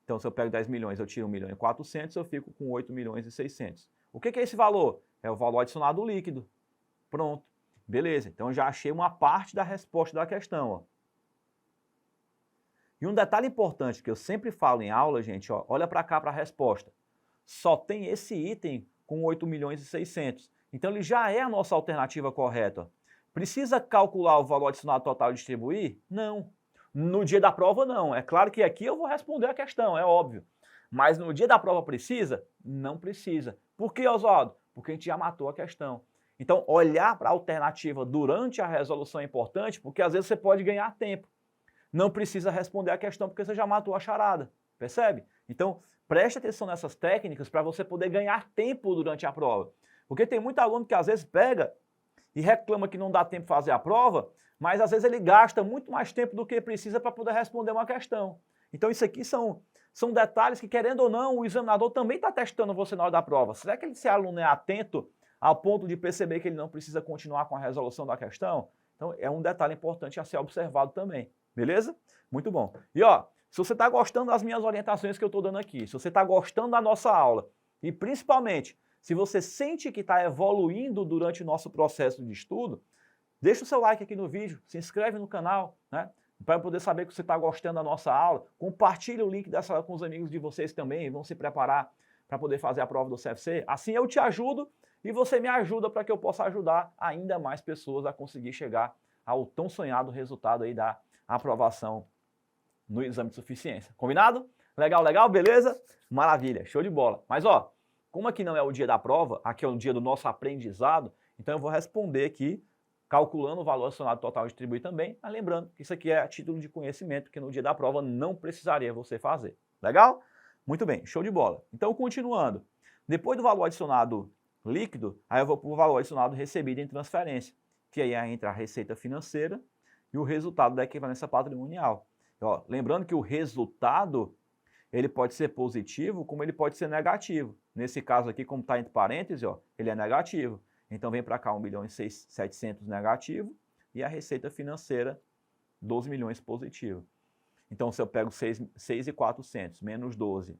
Então, se eu pego 10 milhões, eu tiro 1.400.000, eu fico com 8.600.000. O que é esse valor? É o valor adicionado líquido. Pronto. Beleza. Então, já achei uma parte da resposta da questão. Ó. E um detalhe importante que eu sempre falo em aula, gente, ó, olha para cá para a resposta. Só tem esse item com 8.600.000. Então, ele já é a nossa alternativa correta. Ó. Precisa calcular o valor adicionado total e distribuir? Não. No dia da prova, não. É claro que aqui eu vou responder a questão, é óbvio. Mas no dia da prova precisa? Não precisa. Por que, Oswaldo? Porque a gente já matou a questão. Então, olhar para a alternativa durante a resolução é importante, porque às vezes você pode ganhar tempo. Não precisa responder a questão porque você já matou a charada. Percebe? Então, preste atenção nessas técnicas para você poder ganhar tempo durante a prova. Porque tem muito aluno que às vezes pega e reclama que não dá tempo de fazer a prova, mas às vezes ele gasta muito mais tempo do que precisa para poder responder uma questão. Então, isso aqui são detalhes que, querendo ou não, o examinador também está testando você na hora da prova. Será que esse aluno é atento ao ponto de perceber que ele não precisa continuar com a resolução da questão? Então, é um detalhe importante a ser observado também. Beleza? Muito bom. E, ó, se você está gostando das minhas orientações que eu estou dando aqui, se você está gostando da nossa aula, e principalmente, se você sente que está evoluindo durante o nosso processo de estudo, deixa o seu like aqui no vídeo, se inscreve no canal, né? Para eu poder saber que você está gostando da nossa aula. Compartilhe o link dessa com os amigos de vocês também, vão se preparar para poder fazer a prova do CFC. Assim eu te ajudo e você me ajuda para que eu possa ajudar ainda mais pessoas a conseguir chegar ao tão sonhado resultado aí da aprovação no exame de suficiência. Combinado? Legal, legal? Beleza? Maravilha, show de bola. Mas ó, como aqui não é o dia da prova, aqui é o dia do nosso aprendizado, então eu vou responder aqui calculando o valor adicionado total e distribuir também, mas lembrando que isso aqui é a título de conhecimento que no dia da prova não precisaria você fazer. Legal? Muito bem, show de bola. Então, continuando. Depois do valor adicionado líquido, aí eu vou para o valor adicionado recebido em transferência, que aí entra a receita financeira e o resultado da equivalência patrimonial. Ó, lembrando que o resultado ele pode ser positivo, como ele pode ser negativo. Nesse caso aqui, como está entre parênteses, ó, ele é negativo. Então vem para cá 1.700.000 negativo e a receita financeira 12 milhões positivo. Então se eu pego 6.400 menos 12,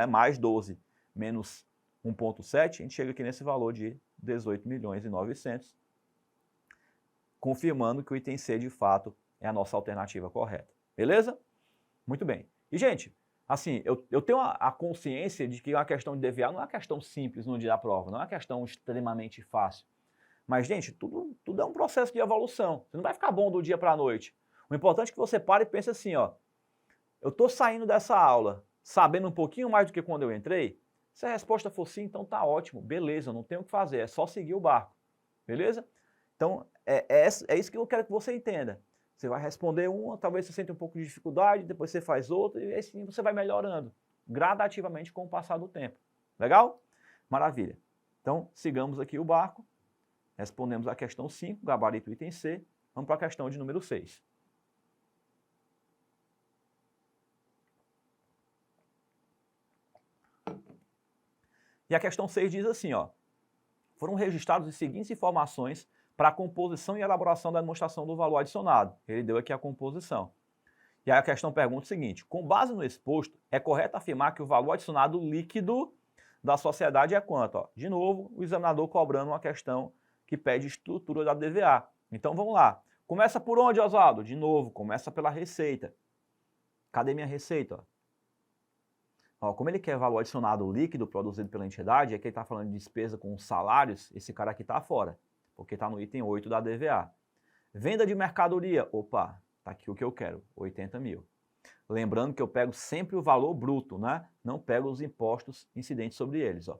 mais 12 menos 1.7, a gente chega aqui nesse valor de 18.900.000, confirmando que o item C de fato é a nossa alternativa correta. Beleza? Muito bem. E gente, assim, eu tenho a consciência de que uma questão de DVA não é uma questão simples no dia da prova, não é uma questão extremamente fácil. Mas, gente, tudo é um processo de evolução. Você não vai ficar bom do dia para a noite. O importante é que você pare e pense assim, ó, eu estou saindo dessa aula sabendo um pouquinho mais do que quando eu entrei? Se a resposta for sim, então tá ótimo, beleza, não tem o que fazer, é só seguir o barco, beleza? Então, é isso que eu quero que você entenda. Você vai responder uma, talvez você sinta um pouco de dificuldade, depois você faz outra, e assim você vai melhorando gradativamente com o passar do tempo. Legal? Maravilha. Então, sigamos aqui o barco, respondemos a questão 5, gabarito item C, vamos para a questão de número 6. E a questão 6 diz assim, ó, foram registrados as seguintes informações para a composição e elaboração da demonstração do valor adicionado. Ele deu aqui a composição. E aí a questão pergunta o seguinte, com base no exposto, é correto afirmar que o valor adicionado líquido da sociedade é quanto? Ó, de novo, o examinador cobrando uma questão que pede estrutura da DVA. Então vamos lá. Começa por onde, Oswaldo? De novo, começa pela receita. Cadê minha receita? Ó, como ele quer valor adicionado líquido produzido pela entidade, é que ele está falando de despesa com salários, esse cara aqui está fora, porque está no item 8 da DVA. Venda de mercadoria, opa, está aqui o que eu quero, 80 mil. Lembrando que eu pego sempre o valor bruto, né? Não pego os impostos incidentes sobre eles. Ó.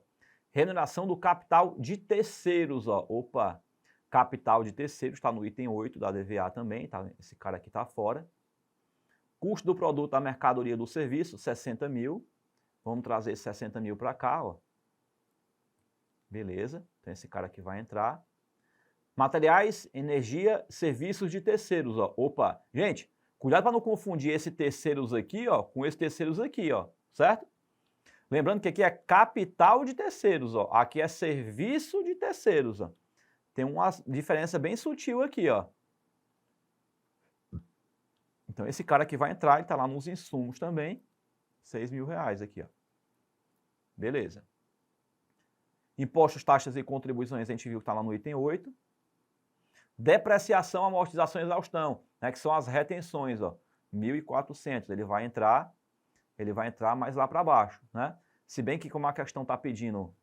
Remuneração do capital de terceiros, ó. Opa, capital de terceiros está no item 8 da DVA também, tá? Esse cara aqui está fora. Custo do produto da mercadoria do serviço, 60 mil. Vamos trazer esse 60 mil para cá, ó. Beleza, então esse cara aqui vai entrar. Materiais, energia, serviços de terceiros, ó. Opa, gente, cuidado para não confundir esse terceiros aqui, ó, com esse terceiros aqui, ó, certo? Lembrando que aqui é capital de terceiros, ó. Aqui é serviço de terceiros, ó. Tem uma diferença bem sutil aqui, ó. Então esse cara aqui vai entrar, ele está lá nos insumos também. 6 mil reais aqui, ó. Beleza. Impostos, taxas e contribuições, a gente viu que está lá no item 8. Depreciação, amortização e exaustão, né, que são as retenções, ó. 1.400. Ele vai entrar mais lá para baixo, né? Se bem que como a questão está pedindo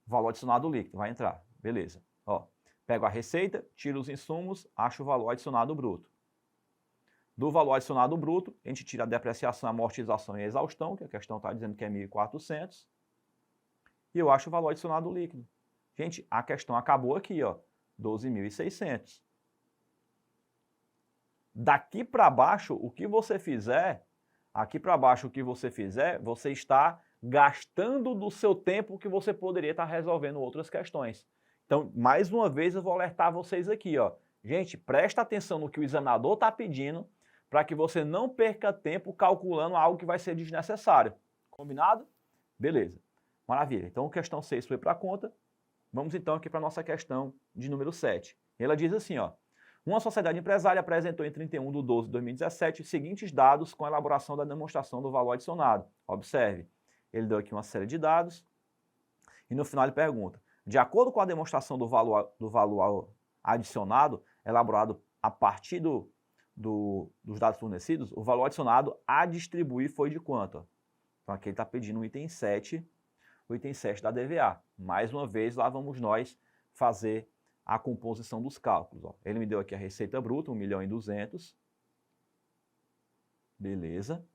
valor adicionado líquido, vai entrar. Beleza. Ó, pego a receita, tiro os insumos, acho o valor adicionado bruto. Do valor adicionado bruto, a gente tira a depreciação, amortização e exaustão, que a questão está dizendo que é 1.400. E eu acho o valor adicionado líquido. Gente, a questão acabou aqui, ó, 12.600. Daqui para baixo, o que você fizer, você está gastando do seu tempo que você poderia estar resolvendo outras questões. Então, mais uma vez, eu vou alertar vocês aqui, ó. Gente, presta atenção no que o examinador está pedindo, para que você não perca tempo calculando algo que vai ser desnecessário. Combinado? Beleza. Maravilha. Então, questão 6 foi para a conta. Vamos então aqui para a nossa questão de número 7. Ela diz assim, ó. Uma sociedade empresária apresentou em 31/12/2017 os seguintes dados com a elaboração da demonstração do valor adicionado. Observe, ele deu aqui uma série de dados e no final ele pergunta, de acordo com a demonstração do valor adicionado, elaborado a partir dos dados fornecidos, o valor adicionado a distribuir foi de quanto? Então aqui ele está pedindo o item 7 da DVA. Mais uma vez, lá vamos nós fazer a composição dos cálculos. Ó. Ele me deu aqui a receita bruta, 1.200.000. Beleza.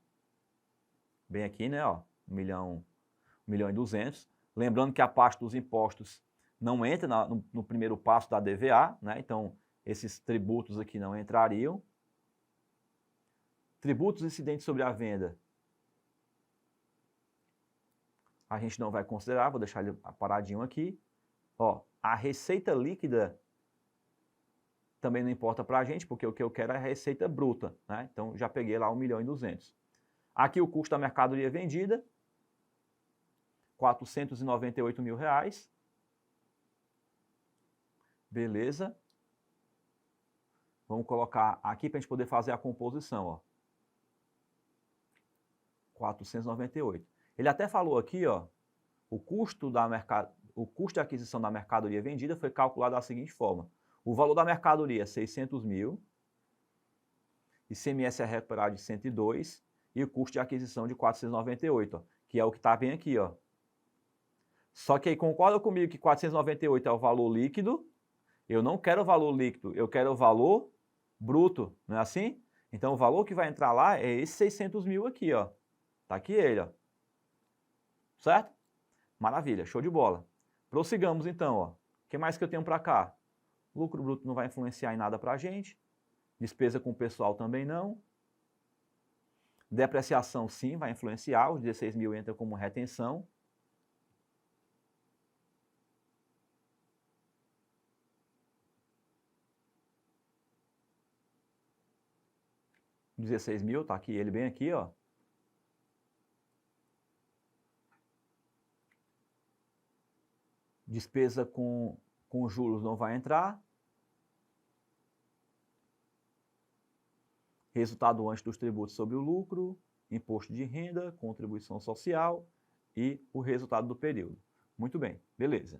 Bem aqui, né? Ó, 1.200.000. Lembrando que a parte dos impostos não entra no primeiro passo da DVA, né? Então, esses tributos aqui não entrariam. Tributos incidentes sobre a venda, a gente não vai considerar, vou deixar ele paradinho aqui. Ó, a receita líquida também não importa para a gente, porque o que eu quero é a receita bruta, né? Então, já peguei lá 1.200.000. Aqui o custo da mercadoria vendida, R$ 498.000. Beleza. Vamos colocar aqui para a gente poder fazer a composição, ó. 498. Ele até falou aqui, ó, o custo de aquisição da mercadoria vendida foi calculado da seguinte forma. O valor da mercadoria, 600.000, ICMS é recuperado de 102 e o custo de aquisição de 498, ó, que é o que está bem aqui, ó. Só que aí concorda comigo que 498 é o valor líquido Eu não quero o valor líquido, eu quero o valor bruto, não é assim? Então, o valor que vai entrar lá é esse 600 mil aqui, ó. Tá aqui ele, ó. Certo? Maravilha, show de bola. Prossigamos então, ó. O que mais que eu tenho para cá? Lucro bruto não vai influenciar em nada para a gente. Despesa com o pessoal também não. Depreciação sim vai influenciar, os 16 mil entra como retenção. R$16.000, tá aqui ele bem aqui, ó. Despesa com juros não vai entrar. Resultado antes dos tributos sobre o lucro, imposto de renda, contribuição social e o resultado do período. Muito bem, beleza.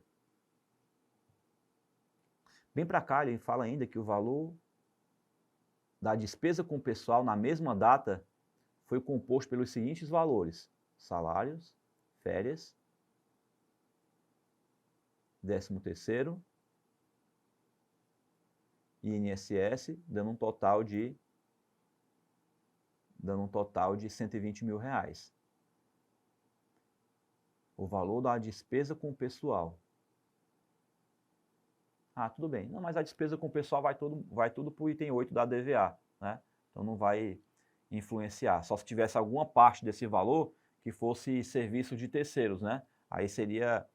Bem para cá, ele fala ainda que o valor da despesa com o pessoal na mesma data foi composto pelos seguintes valores: salários, férias, 13º, INSS, dando um total de R$120 mil. O valor da despesa com o pessoal. Ah, tudo bem. Não, mas a despesa com o pessoal vai tudo para o item 8 da DVA, né? Então não vai influenciar. Só se tivesse alguma parte desse valor que fosse serviço de terceiros, né? Aí seria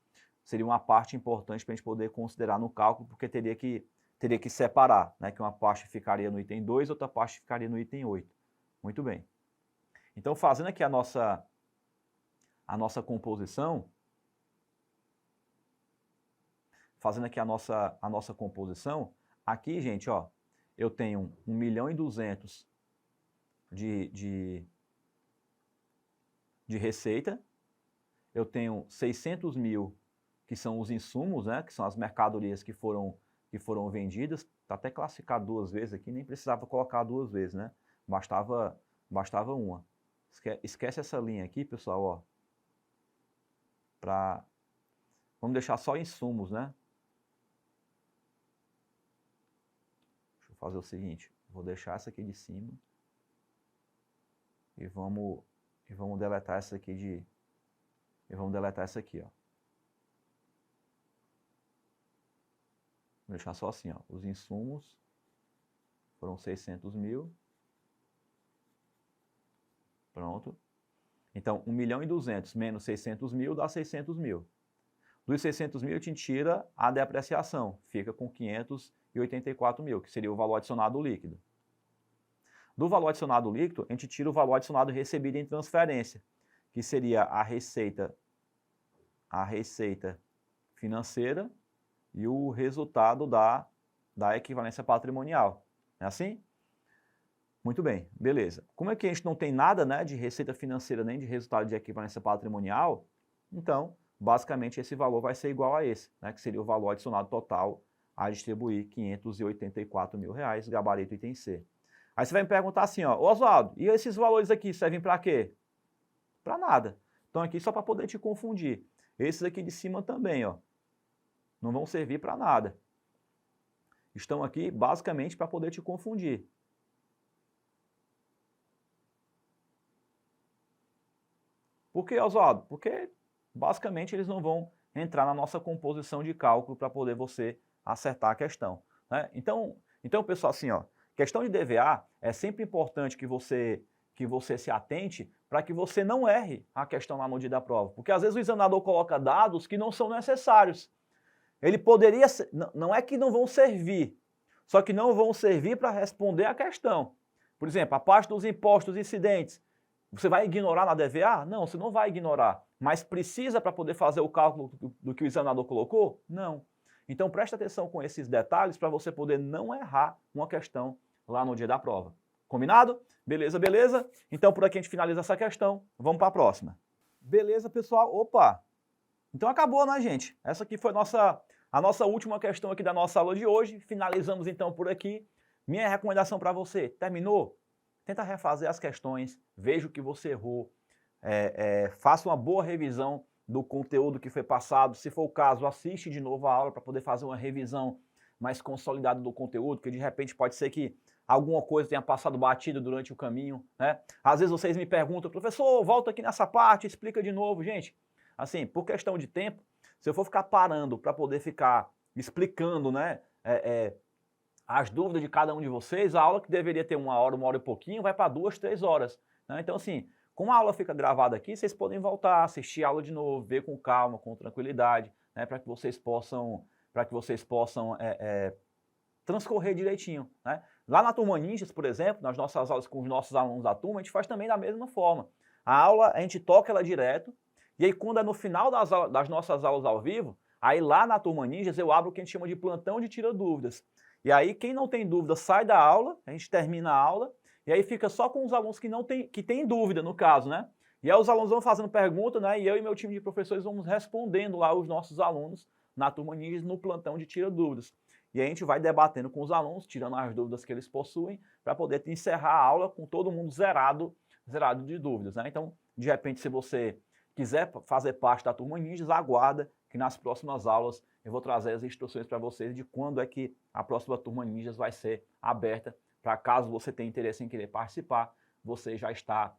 uma parte importante para a gente poder considerar no cálculo, porque teria que separar, né? Que uma parte ficaria no item 2, outra parte ficaria no item 8. Muito bem. Então, fazendo aqui a nossa composição, aqui, gente, ó, eu tenho 1.200.000 de receita, eu tenho 600 mil que são os insumos, né, que são as mercadorias que foram vendidas. Está até classificado duas vezes aqui, nem precisava colocar duas vezes, né? Bastava uma. Esquece essa linha aqui, pessoal, ó. Vamos deixar só insumos, né? Deixa eu fazer o seguinte, vou deixar essa aqui de cima e vamos deletar essa aqui ó. Vou deixar só assim, ó. Os insumos foram 600 mil. Pronto. Então, 1.200.000 menos 600 mil dá 600 mil. Dos 600 mil, a gente tira a depreciação. Fica com 584 mil, que seria o valor adicionado líquido. Do valor adicionado líquido, a gente tira o valor adicionado recebido em transferência, que seria a receita financeira e o resultado da equivalência patrimonial. É assim? Muito bem, beleza. Como é que a gente não tem nada, né, de receita financeira nem de resultado de equivalência patrimonial, então, basicamente, esse valor vai ser igual a esse, né, que seria o valor adicionado total a distribuir R$584 mil, gabarito item C. Aí você vai me perguntar assim, ó, Oswaldo, e esses valores aqui servem para quê? Para nada. Estão aqui só para poder te confundir. Esses aqui de cima também, ó, não vão servir para nada. Estão aqui basicamente para poder te confundir. Por que, Oswaldo? Porque basicamente eles não vão entrar na nossa composição de cálculo para poder você acertar a questão, né? Então, pessoal, assim, ó, questão de DVA é sempre importante que você se atente para que você não erre a questão lá no dia da prova. Porque às vezes o examinador coloca dados que não são necessários. Ele poderia, não é que não vão servir, só que não vão servir para responder a questão. Por exemplo, a parte dos impostos incidentes, você vai ignorar na DVA? Não, você não vai ignorar. Mas precisa para poder fazer o cálculo do que o examinador colocou? Não. Então preste atenção com esses detalhes para você poder não errar uma questão lá no dia da prova. Combinado? Beleza, beleza? Então por aqui a gente finaliza essa questão. Vamos para a próxima. Beleza, pessoal? Opa! Então acabou, né, gente? Essa aqui foi a nossa última questão aqui da nossa aula de hoje. Finalizamos então por aqui. Minha recomendação para você, terminou? Tenta refazer as questões, veja o que você errou, faça uma boa revisão do conteúdo que foi passado. Se for o caso, assiste de novo a aula para poder fazer uma revisão mais consolidado do conteúdo, que de repente pode ser que alguma coisa tenha passado batido durante o caminho, né? Às vezes vocês me perguntam, professor, volta aqui nessa parte, explica de novo. Gente, assim, por questão de tempo, se eu for ficar parando para poder ficar explicando, né, as dúvidas de cada um de vocês, a aula que deveria ter 1 hora e pouquinho, vai para 2, 3 horas. Né? Então, assim, como a aula fica gravada aqui, vocês podem voltar, assistir a aula de novo, ver com calma, com tranquilidade, né, para que vocês possam, transcorrer direitinho. Né? Lá na Turma Ninjas, por exemplo, nas nossas aulas com os nossos alunos da turma, a gente faz também da mesma forma. A aula, a gente toca ela direto, e aí quando é no final das nossas aulas ao vivo, aí lá na Turma Ninjas eu abro o que a gente chama de plantão de tira dúvidas. E aí quem não tem dúvida sai da aula, a gente termina a aula, e aí fica só com os alunos que têm dúvida, no caso, né? E aí os alunos vão fazendo pergunta, né? E eu e meu time de professores vamos respondendo lá os nossos alunos na Turma Ninjas no plantão de tira dúvidas. E a gente vai debatendo com os alunos, tirando as dúvidas que eles possuem, para poder encerrar a aula com todo mundo zerado de dúvidas, né? Então, de repente, se você quiser fazer parte da Turma Ninjas, aguarda que nas próximas aulas eu vou trazer as instruções para vocês de quando é que a próxima Turma Ninjas vai ser aberta, para caso você tenha interesse em querer participar, você já está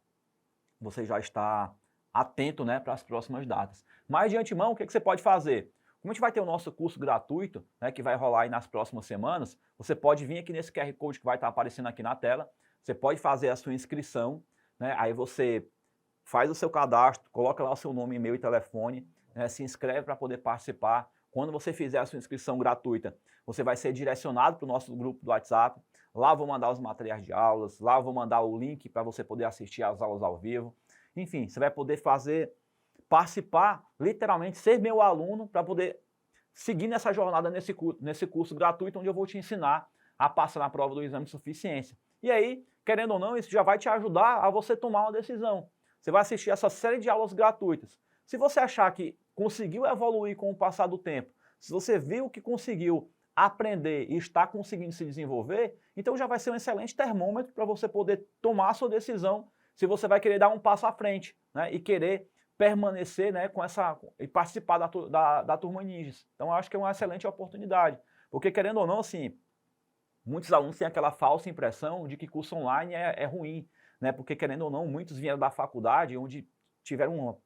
atento, né, para as próximas datas. Mas de antemão, o que você pode fazer? Como a gente vai ter o nosso curso gratuito, né, que vai rolar aí nas próximas semanas, você pode vir aqui nesse QR Code que vai estar aparecendo aqui na tela, você pode fazer a sua inscrição, né, aí você faz o seu cadastro, coloca lá o seu nome, e-mail e telefone, né, se inscreve para poder participar. Quando você fizer a sua inscrição gratuita, você vai ser direcionado para o nosso grupo do WhatsApp, lá eu vou mandar os materiais de aulas, lá eu vou mandar o link para você poder assistir às aulas ao vivo, enfim, você vai poder participar, literalmente, ser meu aluno para poder seguir nessa jornada nesse curso gratuito, onde eu vou te ensinar a passar na prova do exame de suficiência. E aí, querendo ou não, isso já vai te ajudar a você tomar uma decisão. Você vai assistir essa série de aulas gratuitas. Se você achar que conseguiu evoluir com o passar do tempo, se você viu que conseguiu aprender e está conseguindo se desenvolver, então já vai ser um excelente termômetro para você poder tomar a sua decisão se você vai querer dar um passo à frente, né, e querer permanecer, né, e participar da Turma Ninjas. Então eu acho que é uma excelente oportunidade, porque querendo ou não, assim, muitos alunos têm aquela falsa impressão de que curso online é ruim, né, porque querendo ou não, muitos vieram da faculdade onde tiveram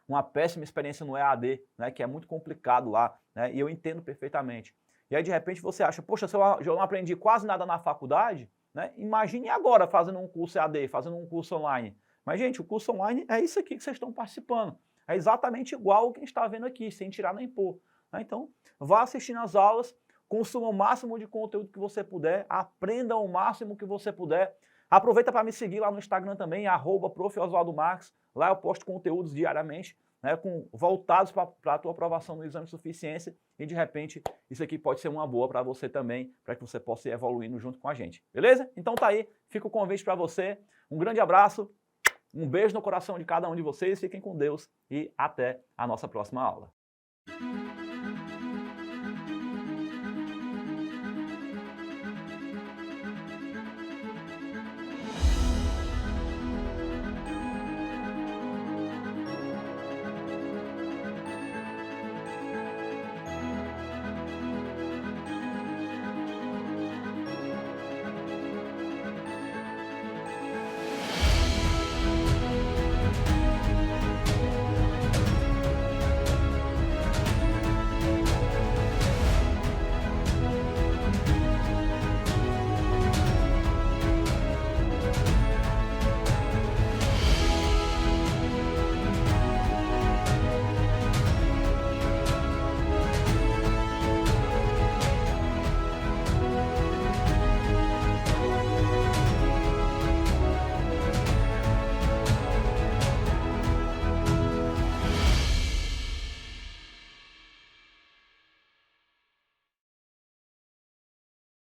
uma péssima experiência no EAD, né, que é muito complicado lá, né, e eu entendo perfeitamente. E aí de repente você acha, poxa, se eu não aprendi quase nada na faculdade, né, imagine agora fazendo um curso EAD, fazendo um curso online. Mas, gente, o curso online é isso aqui que vocês estão participando. É exatamente igual o que a gente está vendo aqui, sem tirar nem pôr. Né? Então, vá assistindo as aulas, consuma o máximo de conteúdo que você puder, aprenda o máximo que você puder. Aproveita para me seguir lá no Instagram também, @prof.oswaldomarques. Lá eu posto conteúdos diariamente, né, voltados para a tua aprovação no exame de suficiência. E, de repente, isso aqui pode ser uma boa para você também, para que você possa ir evoluindo junto com a gente. Beleza? Então tá aí, fica o convite para você. Um grande abraço. Um beijo no coração de cada um de vocês, fiquem com Deus e até a nossa próxima aula.